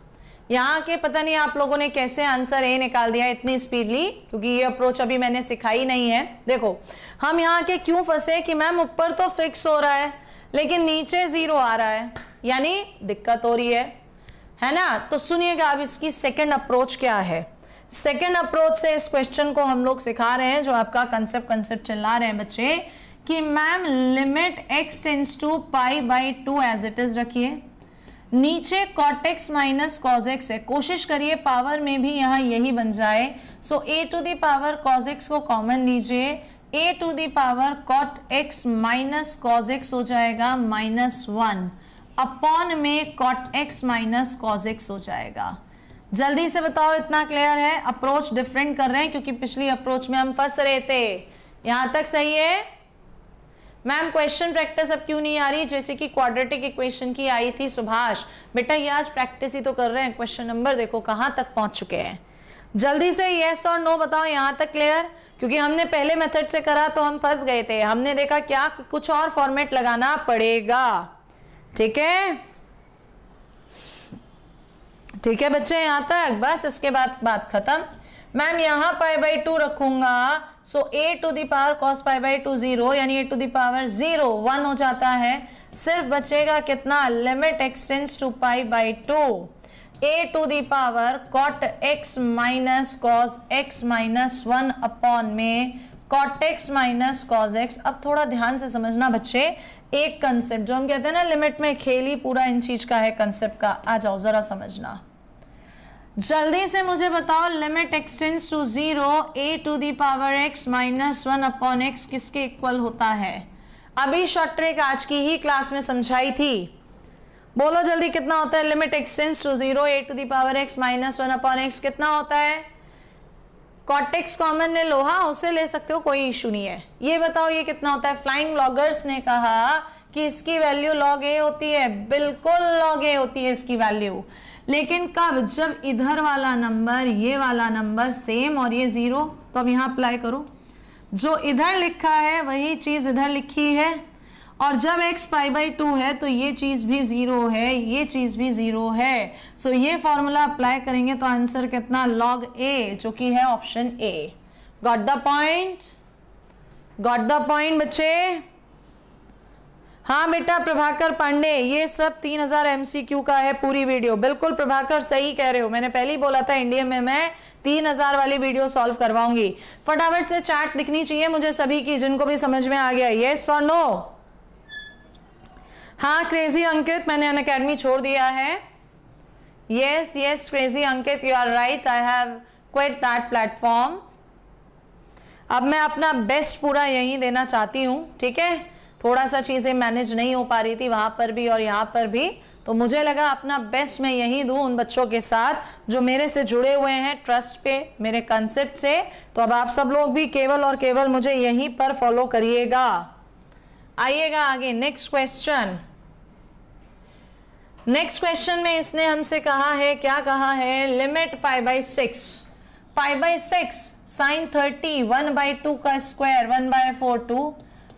यहाँ के पता नहीं आप लोगों ने कैसे आंसर ए निकाल दिया इतनी स्पीडली, क्योंकि ये अप्रोच अभी मैंने सिखाई नहीं है। देखो हम यहाँ के क्यों फंसे कि मैम ऊपर तो फिक्स हो रहा है लेकिन नीचे 0 आ रहा है, यानी दिक्कत हो रही है ना। तो सुनिएगा अब इसकी सेकंड अप्रोच क्या है। सेकंड अप्रोच से इस क्वेश्चन को हम लोग सिखा रहे हैं, जो आपका कंसेप्ट चला रहे हैं बच्चे, कि ma'am limit x tends to pi by 2 as it is रखिए, नीचे cot x minus cos x है। कोशिश करिए पावर में भी यहाँ यही बन जाए। सो a to the power cos x को कॉमन लीजिए, a to the power cot x minus cos x हो जाएगा -1, अपॉन में cot x minus cos x हो जाएगा। जल्दी से बताओ इतना क्लियर है? अप्रोच डिफरेंट कर रहे हैं क्योंकि पिछली अप्रोच में हम फंस रहे थे। यहां तक सही है? मैम क्वेश्चन प्रैक्टिस अब क्यों नहीं आ रही, जैसे कि क्वाड्रेटिक इक्वेशन की आई थी सुभाष? बेटा ये आज प्रैक्टिस ही तो कर रहे हैं। क्वेश्चन नंबर देखो कहां तक पहुंच चुके हैं। जल्दी से यस और नो बताओ। यहां तक क्लियर? क्योंकि हमने पहले मेथड से करा तो हम फंस गए थे। हमने देखा क्या कुछ और फॉर्मेट लगाना पड़ेगा। ठीक है, ठीक है बच्चे, यहां तक बस। इसके बाद बात खत्म। मैम यहां पाई बाई 2 रखूंगा, सो a to the power cos pi by 2 0, यानी a टू द पावर 0 1 हो जाता है। सिर्फ बचेगा कितना? Limit x tends to pi by 2 a to the power cot x minus cos x minus 1 upon में cot x minus cos x। अब थोड़ा ध्यान से समझना बच्चे, एक कंसेप्ट जो हम कहते हैं ना लिमिट में खेल ही पूरा इन चीज का है, कंसेप्ट का। आ जाओ जरा समझना जल्दी से। मुझे बताओ limit x tends to 0 a to the power x minus 1 upon x किसके इक्वल होता है? अभी शॉर्ट ट्रिक आज की ही क्लास में समझाई थी। बोलो जल्दी कितना होता है? Limit x tends to 0 a to the power x minus 1 upon x कितना होता है? cot x कॉमन ले लो, हाँ उसे ले सकते हो, कोई इशू नहीं है। ये बताओ ये कितना होता है? फ्लाइंग लॉगर्स ने कहा कि इसकी वैल्यू log a होती है। बिल्कुल log a होती है इसकी वैल्यू, लेकिन कब? जब इधर वाला नंबर ये वाला नंबर सेम और ये 0। तो अब यहां अप्लाई करो, जो इधर लिखा है वही चीज इधर लिखी है, और जब x पाई बाई 2 है तो ये चीज भी 0 है, ये चीज भी 0 है। सो ये फॉर्मूला अप्लाई करेंगे तो आंसर कितना? log a, जो कि है option A. Got the point? Got the point बच्चे? हाँ बेटा प्रभाकर पांडे, ये सब 3000 MCQ का है पूरी वीडियो। बिल्कुल प्रभाकर सही कह रहे हो, मैंने पहले ही बोला था इंडिया में मैं 3000 वाली वीडियो सॉल्व करवाऊंगी। फटाफट से चैट दिखनी चाहिए मुझे सभी की, जिनको भी समझ में आ गया। यस और नो? हाँ क्रेजी अंकित, मैंने अनअकैडमी छोड़ दिया है। Yes yes crazy Ankit, you are right, I have quit that platform. अब मैं अपना बेस्ट पूरा यहीं देना चाहती हूँ। ठीक है, थोड़ा सा चीजें मैनेज नहीं हो पा रही थी वहां पर भी और यहाँ पर भी, तो मुझे लगा अपना बेस्ट मैं यही दूं उन बच्चों के साथ जो मेरे से जुड़े हुए हैं ट्रस्ट पे, मेरे कंसेप्ट से। तो अब आप सब लोग भी केवल और केवल मुझे यहीं पर फॉलो करिएगा। आइएगा आगे नेक्स्ट क्वेश्चन। नेक्स्ट क्वेश्चन में इसने हमसे कहा है, क्या कहा है? लिमिट पाई बाई 6 साइन 30 1/2 का स्क्वायर 1/4 2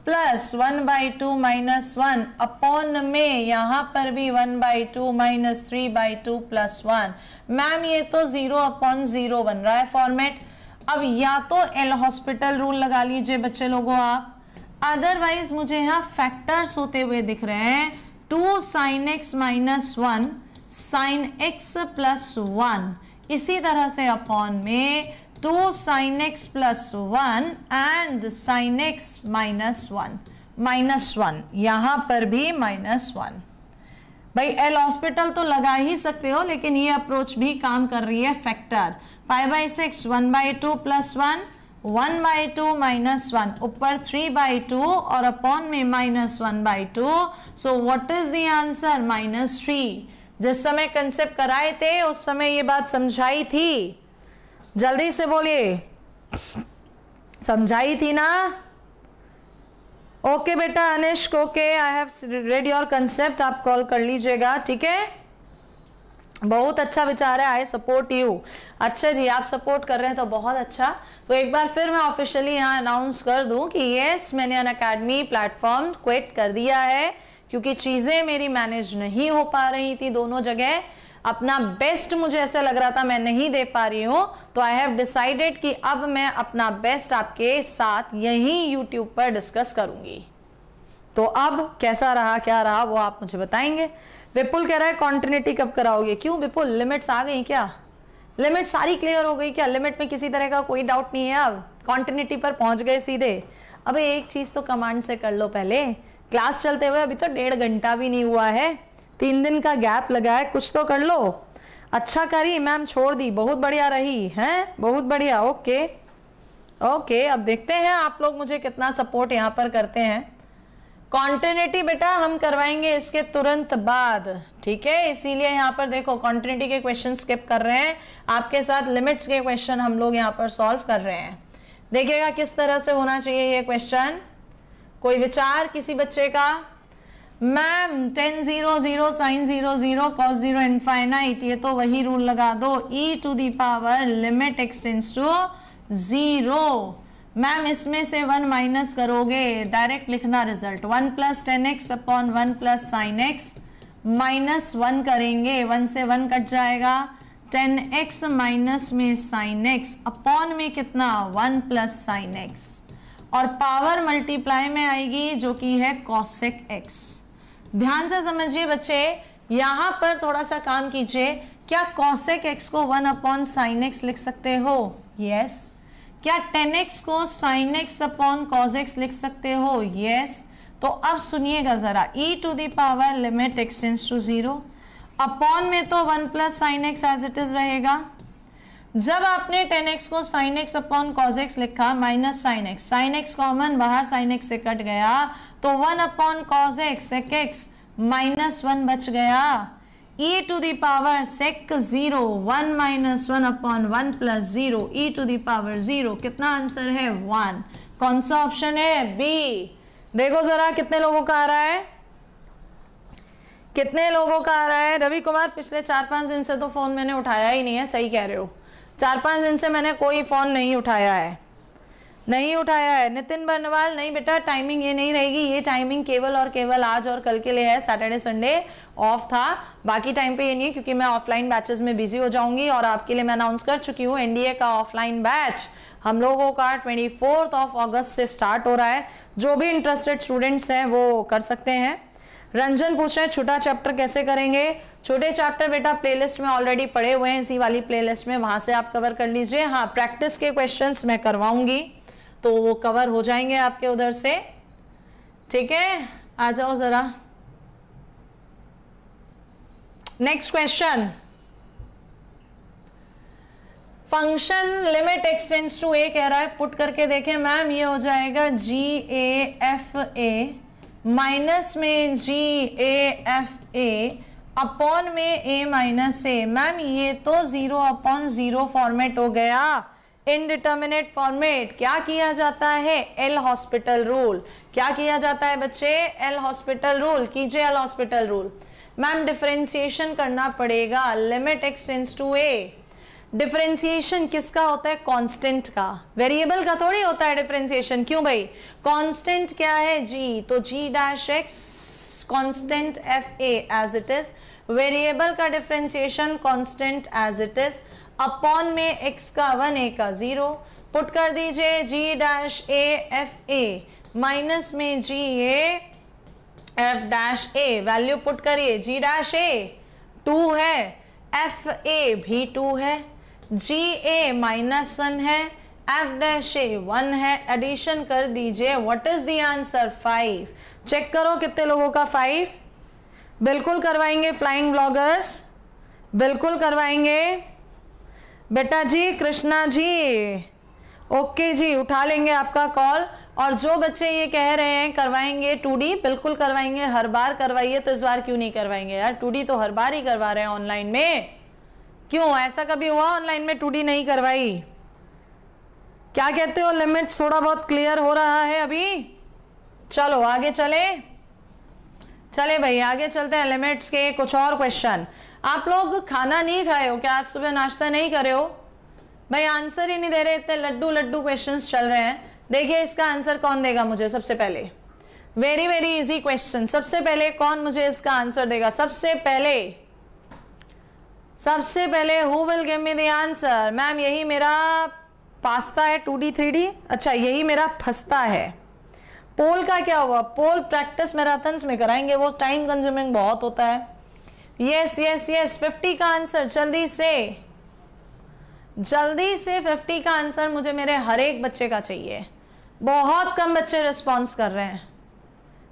प्लस 1/2 माइनस 1 अपॉन में यहां पर भी 1/2 माइनस 3/2 प्लस 1। मैम ये तो 0/0 बन रहा है फॉर्मेट। अब या तो एल हॉस्पिटल रूल लगा लीजिए बच्चे लोगों आप, अदरवाइज मुझे यहाँ फैक्टर्स होते हुए दिख रहे हैं। 2 sine x minus 1 sign x plus 1, इसी तरह से अपॉन में 2 sign x plus 1 and sine x minus 1 यहां पर भी -1। भाई एल हॉस्पिटल तो लगा ही सकते हो, लेकिन ये अप्रोच भी काम कर रही है फैक्टर। 5/6 1/2 प्लस 1 1/2 माइनस 1 ऊपर 3/2 और अपॉन में -1/2। सो व्हाट इज द आंसर -3। जिस समय कंसेप्ट कराए थे उस समय ये बात समझाई थी, जल्दी से बोलिए, समझाई थी ना? ओके बेटा Anishk, okay I have read your concept, आप कॉल कर लीजिएगा, ठीक है? बहुत अच्छा विचार है, आई सपोर्ट यू। अच्छा जी, आप सपोर्ट कर रहे हैं तो बहुत अच्छा। तो एक बार फिर मैं ऑफिशियली यहाँ अनाउंस कर दूं कि यस, मैंने अनअकैडमी प्लेटफॉर्म क्विट कर दिया है, क्योंकि चीजें मेरी मैनेज नहीं हो पा रही थी दोनों जगह। अपना बेस्ट मुझे ऐसा लग रहा था मैं नहीं दे पा रही हूँ, तो आई हैव डिसाइडेड कि अब मैं अपना बेस्ट आपके साथ यही यूट्यूब पर डिस्कस करूंगी। तो अब कैसा रहा क्या रहा वो आप मुझे बताएंगे। विपुल कह रहा है कॉन्टिन्यूटी कब कराओगे? क्यों विपुल, लिमिट्स आ गई क्या? लिमिट सारी क्लियर हो गई क्या? लिमिट में किसी तरह का कोई डाउट नहीं है? अब कॉन्टिन्यूटी पर पहुंच गए सीधे? अबे एक चीज तो कमांड से कर लो पहले, क्लास चलते हुए अभी तो 1.5 घंटा भी नहीं हुआ है, 3 दिन का गैप लगा है, कुछ तो कर लो। अच्छा करी मैम, छोड़ दी, बहुत बढ़िया रही है, बहुत बढ़िया। ओके ओके, अब देखते हैं आप लोग मुझे कितना सपोर्ट यहाँ पर करते हैं। कॉन्टिन्यूटी बेटा हम करवाएंगे इसके तुरंत बाद, ठीक है? इसीलिए यहाँ पर देखो कॉन्टिन्यूटी के क्वेश्चन स्किप कर रहे हैं, आपके साथ लिमिट्स के क्वेश्चन हम लोग यहाँ पर सॉल्व कर रहे हैं। देखिएगा किस तरह से होना चाहिए ये क्वेश्चन। कोई विचार किसी बच्चे का? Ma'am tan 0 0 sin 0 0 cos 0 infinite, ये तो वही रूल लगा दो, e to the power limit x tends to 0। Ma'am इसमें से 1 माइनस करोगे, डायरेक्ट लिखना result, 1 plus 10x upon 1 plus sine x, minus 1 करेंगे, 1 से 1 कट जाएगा, 10x माइनस में साइन x अपॉन में कितना 1 प्लस साइन x, और पावर मल्टीप्लाई में आएगी जो कि है cosec x। ध्यान से समझिए बच्चे, यहां पर थोड़ा सा काम कीजिए। क्या cosec x को 1 अपॉन साइन x लिख सकते हो? यस। क्या 10x को sin x अपॉन cos x लिख सकते हो? यस। तो अब सुनिएगा जरा, e to the power limit x tends to 0 upon में तो 1 plus sine x as it is रहेगा। जब आपने 10x को sin x अपॉन cos x लिखा, माइनस साइन x कॉमन, बाहर sin x से कट गया, तो 1 upon cos x sec x minus 1 बच गया, e to the power sec 0 1 minus 1 upon 1 plus 0 e to the power 0। कितना आंसर है? 1। कौन सा ऑप्शन है? बी। देखो जरा कितने लोगों का आ रहा है, कितने लोगों का आ रहा है? रवि कुमार पिछले 4-5 दिन से तो फोन मैंने उठाया ही नहीं है, सही कह रहे हो, 4-5 दिन से मैंने कोई फोन नहीं उठाया है, नहीं उठाया है। नितिन बर्नवाल, नहीं बेटा टाइमिंग ये नहीं रहेगी, ये टाइमिंग केवल और केवल आज और कल के लिए है, सैटरडे संडे ऑफ था, बाकी टाइम पे ये नहीं है, क्योंकि मैं ऑफलाइन बैचेस में बिजी हो जाऊंगी। और आपके लिए मैं अनाउंस कर चुकी हूँ एनडीए का ऑफलाइन बैच हम लोगों का 24 अगस्त से स्टार्ट हो रहा है। जो भी इंटरेस्टेड स्टूडेंट्स हैं वो कर सकते हैं। रंजन पूछ रहे हैं छोटा चैप्टर कैसे करेंगे? छोटे चैप्टर बेटा प्लेलिस्ट में ऑलरेडी पड़े हुए हैं, इसी वाली प्लेलिस्ट में, वहां से आप कवर कर लीजिए। हाँ, प्रैक्टिस के क्वेश्चंस मैं करवाऊंगी तो वो कवर हो जाएंगे आपके उधर से, ठीक है? आ जाओ जरा next question. Function limit x tends to a कह रहा है, पुट करके देखें मैम, ये हो जाएगा GAFA माइनस में GAFA अपॉन में a माइनस a। मैम ये तो 0 अपॉन 0 फॉर्मेट हो गया, इनडिटर्मिनेट फॉर्मेट। क्या किया जाता है? L hospital rule. क्या किया जाता है बच्चे? L hospital rule. कीजिए L hospital rule. Ma'am differentiation करना पड़ेगा, limit x tends to a। Differentiation किसका होता है? कांस्टेंट का, वेरिएबल का थोड़ी होता है डिफरेंशिएशन। क्यों भाई? कांस्टेंट क्या है? g, तो g dash x constant fa as it is, variable का differentiation constant as it is, upon में x का 1 a का 0, पुट कर दीजिए g dash a fa minus में g a f dash a, value put करिए, g dash a 2 है, f a भी 2 है, g a माइनस 1 है, f डैश a 1 है, एडिशन कर दीजिए, what is the answer? 5। Check करो कितने लोगों का 5, बिल्कुल करवाएंगे फ्लाइंग ब्लॉगर्स, बिल्कुल करवाएंगे बेटा जी। कृष्णा जी ओके जी, उठा लेंगे आपका कॉल। और जो बच्चे ये कह रहे हैं करवाएंगे 2D, बिल्कुल करवाएंगे, हर बार करवाइए, तो इस बार क्यों नहीं करवाएंगे यार? 2D तो हर बार ही करवा रहे हैं ऑनलाइन में, क्यों ऐसा कभी हुआ ऑनलाइन में 2D नहीं करवाई? क्या कहते हो? लिमिट्स थोड़ा बहुत क्लियर हो रहा है अभी? चलो आगे चले भाई, आगे चलते हैं लिमिट्स के कुछ और क्वेश्चन। आप लोग खाना नहीं खाए हो क्या? आज सुबह नाश्ता नहीं करे हो भाई? आंसर ही नहीं दे रहे, इतने लड्डू क्वेश्चंस चल रहे हैं। देखिए इसका आंसर कौन देगा मुझे सबसे पहले? Very very easy question. सबसे पहले कौन मुझे इसका आंसर देगा? सबसे पहले who will give me the answer? Ma'am यही मेरा पास्ता है 2D 3D। अच्छा यही मेरा फस्ता है। पोल का क्या हुआ? पोल प्रैक्टिस मैराथन्स में कराएंगे, वो टाइम कंज्यूमिंग बहुत होता है। यस 50 का आंसर जल्दी से 50 का आंसर मुझे मेरे हर एक बच्चे का चाहिए। बहुत कम बच्चे रिस्पॉन्स कर रहे हैं।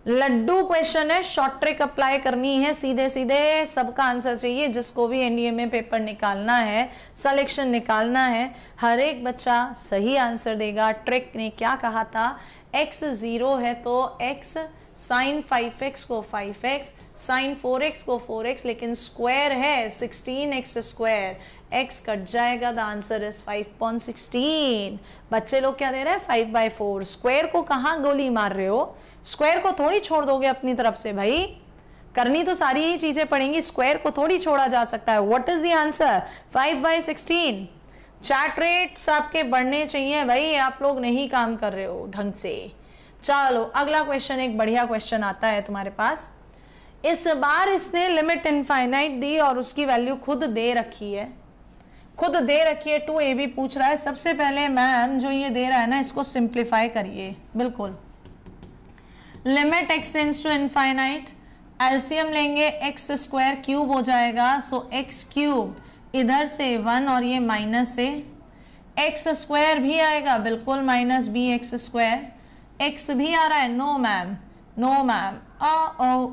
लड्डू क्वेश्चन है, शॉर्ट ट्रिक अप्लाई करनी है, सीधे सीधे सबका आंसर चाहिए। जिसको भी एनडीए में पेपर निकालना है, सिलेक्शन निकालना है, हर एक बच्चा सही आंसर देगा। ट्रिक ने क्या कहा था? x 0 है तो x, साइन 5x को 5x, साइन 4x को 4x, लेकिन स्क्वायर है 16x स्क्वायर, x कट जाएगा, द आंसर इज 5.16। बच्चे लोग क्या दे रहे हैं? 5/4। स्क्वायर को कहाँ गोली मार रहे हो? स्क्वायर को थोड़ी छोड़ दोगे अपनी तरफ से भाई, करनी तो सारी ही चीजें पड़ेंगी, स्क्वायर को थोड़ी छोड़ा जा सकता है। What is the answer? 5/16। Chat rates आपके बढ़ने चाहिए भाई, आप लोग नहीं काम कर रहे हो ढंग से। चलो अगला क्वेश्चन, एक बढ़िया क्वेश्चन आता है तुम्हारे पास। इस बार इसने लिमिट इनफाइनाइट दी और उसकी वैल्यू खुद दे रखी है, 2AB पूछ रहा है। सबसे पहले मैम जो ये दे रहा है ना, इसको सिंप्लीफाई करिए। बिल्कुल, limit x tends to infinite, LCM लेंगे, x स्क्वायर क्यूब हो जाएगा, सो x क्यूब इधर से 1 और ये माइनस से, x स्क्वायर भी आएगा बिल्कुल, माइनस bx स्क्वायर। x भी आ रहा है? No ma'am, no ma'am,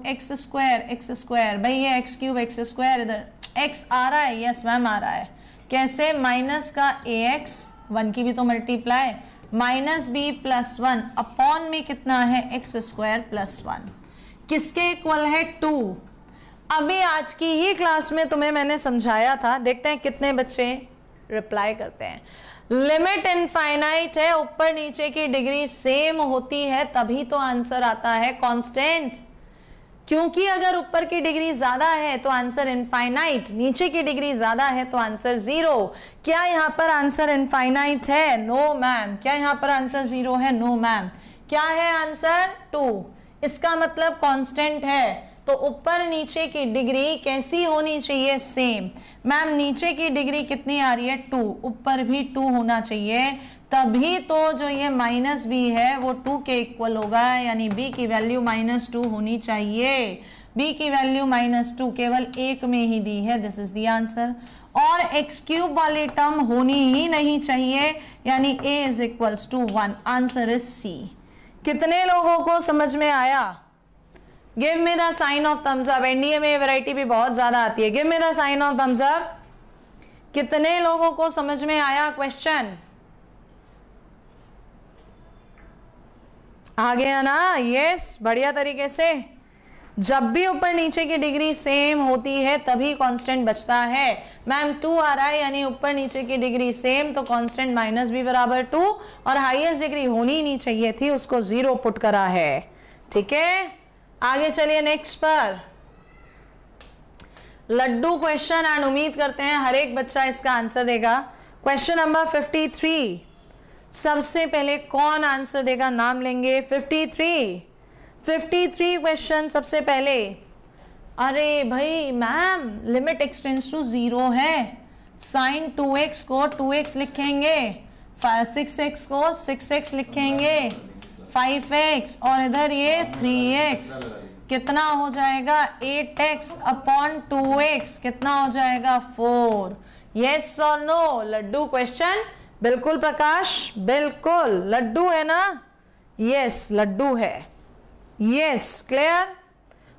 x square भाई, ये x क्यूब x स्क्वायर, इधर x आ रहा है? यस मैम आ रहा है। कैसे? माइनस का ax, 1 की भी तो multiply, minus b plus 1 upon में कितना है? x स्क्वायर प्लस 1, किसके इक्वल है? 2। अभी आज की ही क्लास में तुम्हें मैंने समझाया था, देखते हैं कितने बच्चे रिप्लाई करते हैं। लिमिट इनफाइनाइट है, ऊपर नीचे की डिग्री सेम होती है तभी तो आंसर आता है कांस्टेंट, क्योंकि अगर ऊपर की डिग्री ज्यादा है तो आंसर इनफाइनाइट, नीचे की डिग्री ज्यादा है तो आंसर 0। क्या यहाँ पर आंसर इनफाइनाइट है? No ma'am. क्या यहाँ पर आंसर 0 है? No ma'am. क्या है आंसर? 2। इसका मतलब कांस्टेंट है, तो ऊपर नीचे की डिग्री कैसी होनी चाहिए? सेम। मैम नीचे की डिग्री कितनी आ रही है? 2, ऊपर भी 2 होना चाहिए, तभी तो जो ये माइनस b है वो 2 के इक्वल होगा, यानी b की वैल्यू -2 होनी चाहिए। b की वैल्यू -2 केवल एक में ही दी है, दिस इज द आंसर। और x क्यूब वाली टर्म होनी ही नहीं चाहिए, यानी a is equals to 1, answer is c। कितने लोगों को समझ में आया? Give me the sign of thumbs up. NDA में वैरायटी भी बहुत ज्यादा आती है। Give me the sign of thumbs up. कितने लोगों को समझ में आया क्वेश्चन? आ गया ना? यस, बढ़िया तरीके से। जब भी ऊपर नीचे की डिग्री सेम होती है तभी कांस्टेंट बचता है। मैम 2 आ रहा है, यानी ऊपर नीचे की डिग्री सेम, तो कांस्टेंट -b बराबर 2, और हाईएस्ट डिग्री होनी नहीं चाहिए थी, उसको 0 पुट करा है। ठीक है, आगे चलिए नेक्स्ट पर। लड्डू क्वेश्चन, एंड उम्मीद करते हैं हर एक बच्चा इसका आंसर देगा। क्वेश्चन नंबर 53, सबसे पहले कौन आंसर देगा? नाम लेंगे। 53 क्वेश्चन सबसे पहले। अरे भाई ma'am limit x tends to 0 है, साइन 2x को 2x लिखेंगे, 6x को 6x लिखेंगे, 5x और इधर ये 3x, कितना हो जाएगा? 8x अपॉन 2x, कितना हो जाएगा? 4। यस और नो? लड्डू क्वेश्चन। बिल्कुल प्रकाश, बिल्कुल लड्डू है ना? यस लड्डू है। Yes, clear.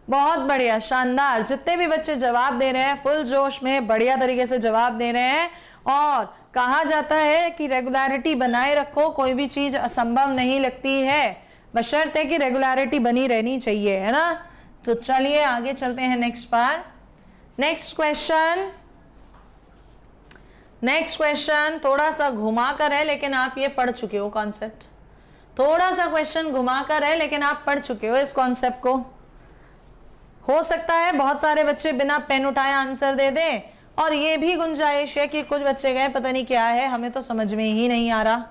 बहुत बढ़िया, शानदार। जितने भी बच्चे जवाब दे रहे हैं फुल जोश में, बढ़िया तरीके से जवाब दे रहे हैं। और कहा जाता है कि रेगुलरिटी बनाए रखो, कोई भी चीज असंभव नहीं लगती है, बशर्ते कि रेगुलरिटी बनी रहनी चाहिए, है ना। तो चलिए आगे चलते हैं नेक्स्ट बार। नेक्स्ट क्वेश्चन थोड़ा सा घुमा कर है, लेकिन आप ये पढ़ चुके हो कॉन्सेप्ट। थोड़ा सा क्वेश्चन घुमा कर है, लेकिन आप पढ़ चुके हो इस कॉन्सेप्ट को। हो सकता है बहुत सारे बच्चे बिना पेन उठाए आंसर दे दें, और ये भी गुंजाइश है कि कुछ बच्चे गए पता नहीं क्या है, हमें तो समझ में ही नहीं आ रहा।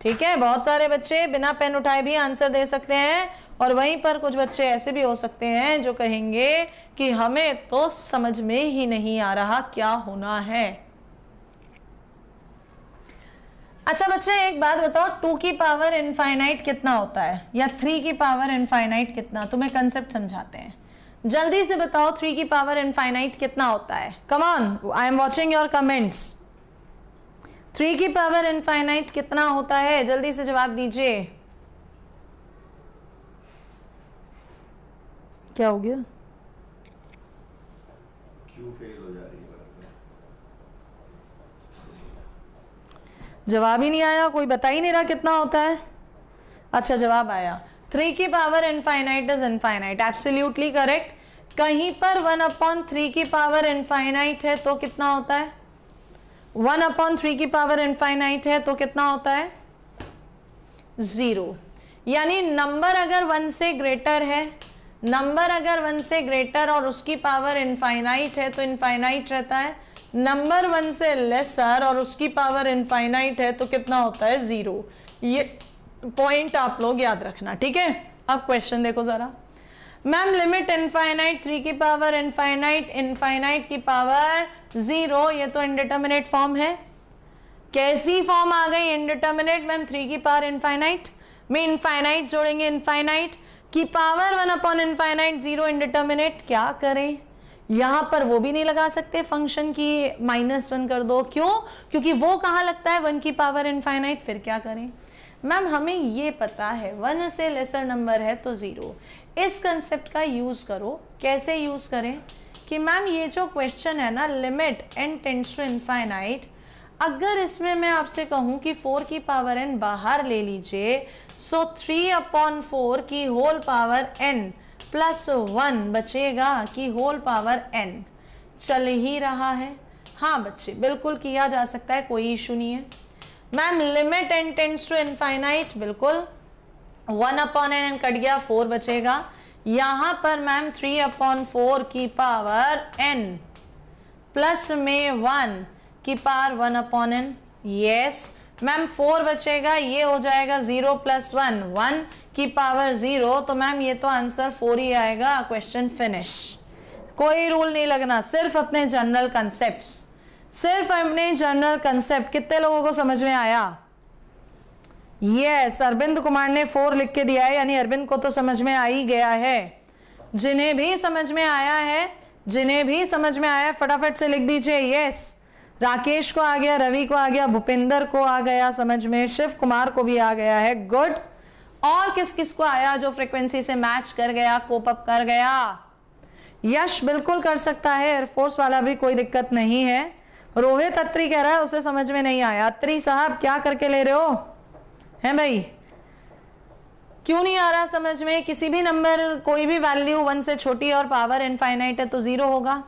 ठीक है, बहुत सारे बच्चे बिना पेन उठाए भी आंसर दे सकते हैं, और वहीं पर कुछ बच्चे ऐसे भी हो सकते हैं जो कहेंगे कि हमें तो समझ में ही नहीं आ रहा क्या होना है। अच्छा बच्चे एक बात बताओ, 2 की पावर इनफाइनाइट कितना होता है, या 3 की पावर इनफाइनाइट कितना? तुम्हें कंसेप्ट समझाते हैं, जल्दी से बताओ 3 की पावर इनफाइनाइट कितना होता है। Come on, I am watching your comments. 3 की पावर इनफाइनाइट कितना होता है, जल्दी से जवाब दीजिए। क्या हो गया? क्यों फेल हो जा रही है? जवाब ही नहीं आया, कोई बता ही नहीं रहा कितना होता है। अच्छा जवाब आया, 3 की power infinite is infinite, absolutely correct. कहीं पर 1/3 की पावर इनफाइनाइट है तो कितना होता है? 1/3 की पावर इनफाइनाइट है तो कितना होता है? 0। यानी नंबर अगर 1 से ग्रेटर है, नंबर अगर 1 से ग्रेटर और उसकी पावर इनफाइनाइट है तो इनफाइनाइट रहता है। नंबर 1 से लेसर और उसकी पावर इनफाइनाइट है तो कितना होता है? 0। ये पॉइंट आप लोग याद रखना, ठीक है। अब क्वेश्चन देखो जरा। मैम लिमिट इनफाइनाइट 3 की पावर इनफाइनाइट, इनफाइनाइट की पावर 0, ये तो इनडिटर्मिनेट फॉर्म है। कैसी फॉर्म आ गई इनडिटर्मिनेट? मैम 3 की पावर इनफाइनाइट में इनफाइनाइट जोड़ेंगे, इनफाइनाइट की पावर 1/इनफाइनाइट 0 इनडिटर्मिनेट। क्या करें? यहां पर वो भी नहीं लगा सकते, फंक्शन की -1 कर दो। क्यों? क्योंकि वो कहां लगता है 1 की पावर इनफाइनाइट। फिर क्या करें? मैम हमें ये पता है 1 से लेसर नंबर है तो 0। इस कंसेप्ट का यूज करो। कैसे यूज करें? कि मैम ये जो क्वेश्चन है ना, limit n tends to infinite, अगर इसमें मैं आपसे कहूं कि 4 की पावर n बाहर ले लीजिए, सो 3/4 की होल पावर n प्लस 1 बचेगा की होल पावर n। चल ही रहा है। हाँ बच्चे बिल्कुल किया जा सकता है, कोई इशू नहीं है। Ma'am limit n tends to infinite, बिल्कुल 1/n कट गया, 4 बचेगा। यहां पर मैम 3/4 की पावर n प्लस में 1 की पावर 1/n। यस मैम 4 बचेगा, ये हो जाएगा 0 + 1, 1 की पावर 0। तो मैम ये तो आंसर 4 ही आएगा। Question finish. कोई रूल नहीं लगना, सिर्फ अपने जनरल कंसेप्ट्स, सिर्फ अपने जनरल कंसेप्ट। कितने लोगों को समझ में आया? यस, अरविंद कुमार ने 4 लिख के दिया है, यानी अरविंद को तो समझ में आ ही गया है। जिन्हें भी समझ में आया है, जिन्हें भी समझ में आया है फटाफट से लिख दीजिए यस। राकेश को आ गया, रवि को आ गया, भूपिंदर को आ गया समझ में, शिव कुमार को भी आ गया है, गुड। और किस किस को आया जो फ्रीक्वेंसी से मैच कर गया, कोप अप कर गया? यश बिल्कुल कर सकता है, एयरफोर्स वाला भी, कोई दिक्कत नहीं है। रोहित अत्री कह रहा है उसे समझ में नहीं आया। अत्री साहब क्या करके ले रहे हो हैं भाई? क्यों नहीं आ रहा समझ में? किसी भी नंबर कोई भी वैल्यू 1 से छोटी और पावर इनफाइनाइट है तो 0 होगा।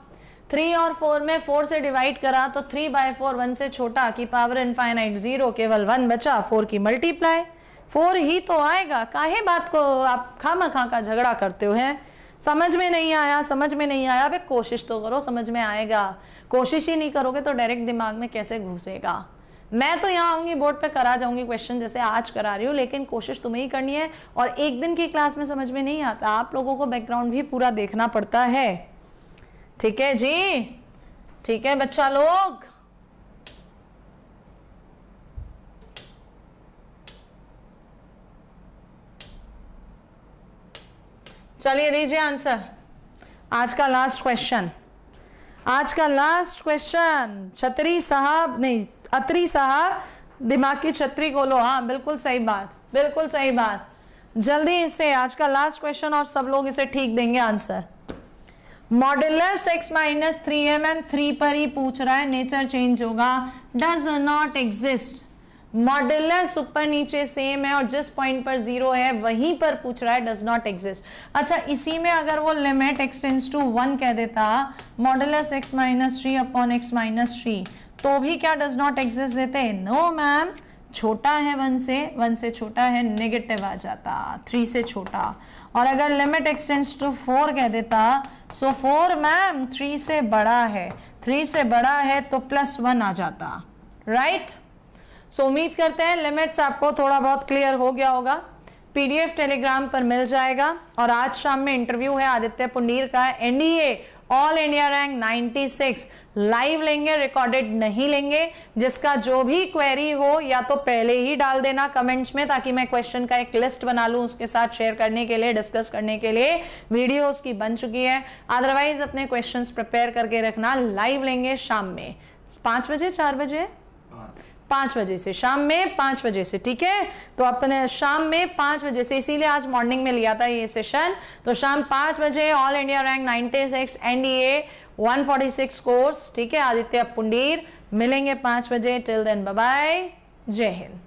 3 और 4 में 4 से डिवाइड करा तो 3/4 1 से छोटा की पावर इनफाइनाइट 0, केवल 1 बचा, 4 की मल्टीप्लाई 4 ही तो आएगा। काहे बात को आप खामखा का झगड़ा करते हो हैं? समझ में नहीं आया, समझ में नहीं आया, अबे कोशिश तो करो, समझ में आएगा। कोशिश ही नहीं करोगे तो डायरेक्ट दिमाग में कैसे घुसेगा? मैं तो यहाँ आऊंगी बोर्ड पे करा जाऊंगी क्वेश्चन जैसे आज करा रही हूँ, लेकिन कोशिश तुम्हें ही करनी है। और एक दिन की क्लास में समझ में नहीं आता, आप लोगों को बैकग्राउंड भी पूरा देखना पड़ता है। ठीक है जी, ठीक है बच्चा लोग। चलिए दीजिए आंसर। आज का लास्ट क्वेश्चन, आज का लास्ट क्वेश्चन। छतरी साहब नहीं, अत्री साहब दिमाग की छतरी खोलो। हाँ बिल्कुल सही बात, बिल्कुल सही बात। जल्दी से आज का लास्ट क्वेश्चन और सब लोग इसे ठीक देंगे answer. Modulus x minus 3 ma'am 3 पर ही पूछ रहा है, नेचर चेंज होगा, डज नॉट एग्जिस्ट। मॉड्यूलस ऊपर नीचे सेम है और जिस पॉइंट पर 0 है वहीं पर पूछ रहा है, डज नॉट एग्जिस्ट। अच्छा, इसी में अगर वो लिमिट x टेंड्स टू 1 कह देता, modulus x minus 3 upon x minus 3, तो भी क्या डज नॉट एग्जिस्ट देते? नो मैम, छोटा है 1 से छोटा है, नेगेटिव आ जाता, 3 से छोटा। और अगर लिमिट x टेंड्स टू 4 कह देता, सो 4 मैम 3 से बड़ा है, 3 से बड़ा है तो +1 आ जाता, राइट। सो उम्मीद करते हैं लिमिट्स आपको थोड़ा बहुत क्लियर हो गया होगा। पीडीएफ टेलीग्राम पर मिल जाएगा। और आज शाम में इंटरव्यू है आदित्य पुंडीर का, NDA all India rank 96, live लेंगे, रिकॉर्डेड नहीं लेंगे। जिसका जो भी क्वेरी हो या तो पहले ही डाल देना कमेंट्स में, ताकि मैं क्वेश्चन का एक लिस्ट बना लूं, उसके साथ शेयर करने के लिए, डिस्कस करने के लिए वीडियो उसकी बन चुकी है। अदरवाइज अपने क्वेश्चंस प्रिपेयर करके रखना। लाइव लेंगे शाम में 5 बजे, 4 बजे, 5 बजे से, शाम में 5 बजे से, ठीक है। तो अपने शाम में 5 बजे से, इसीलिए आज मॉर्निंग में लिया था ये सेशन। तो शाम 5 बजे all India rank 96 NDA 146 course, ठीक है, आदित्य पुंडीर, मिलेंगे 5 बजे। टिल देन बाय बाय, जय हिंद।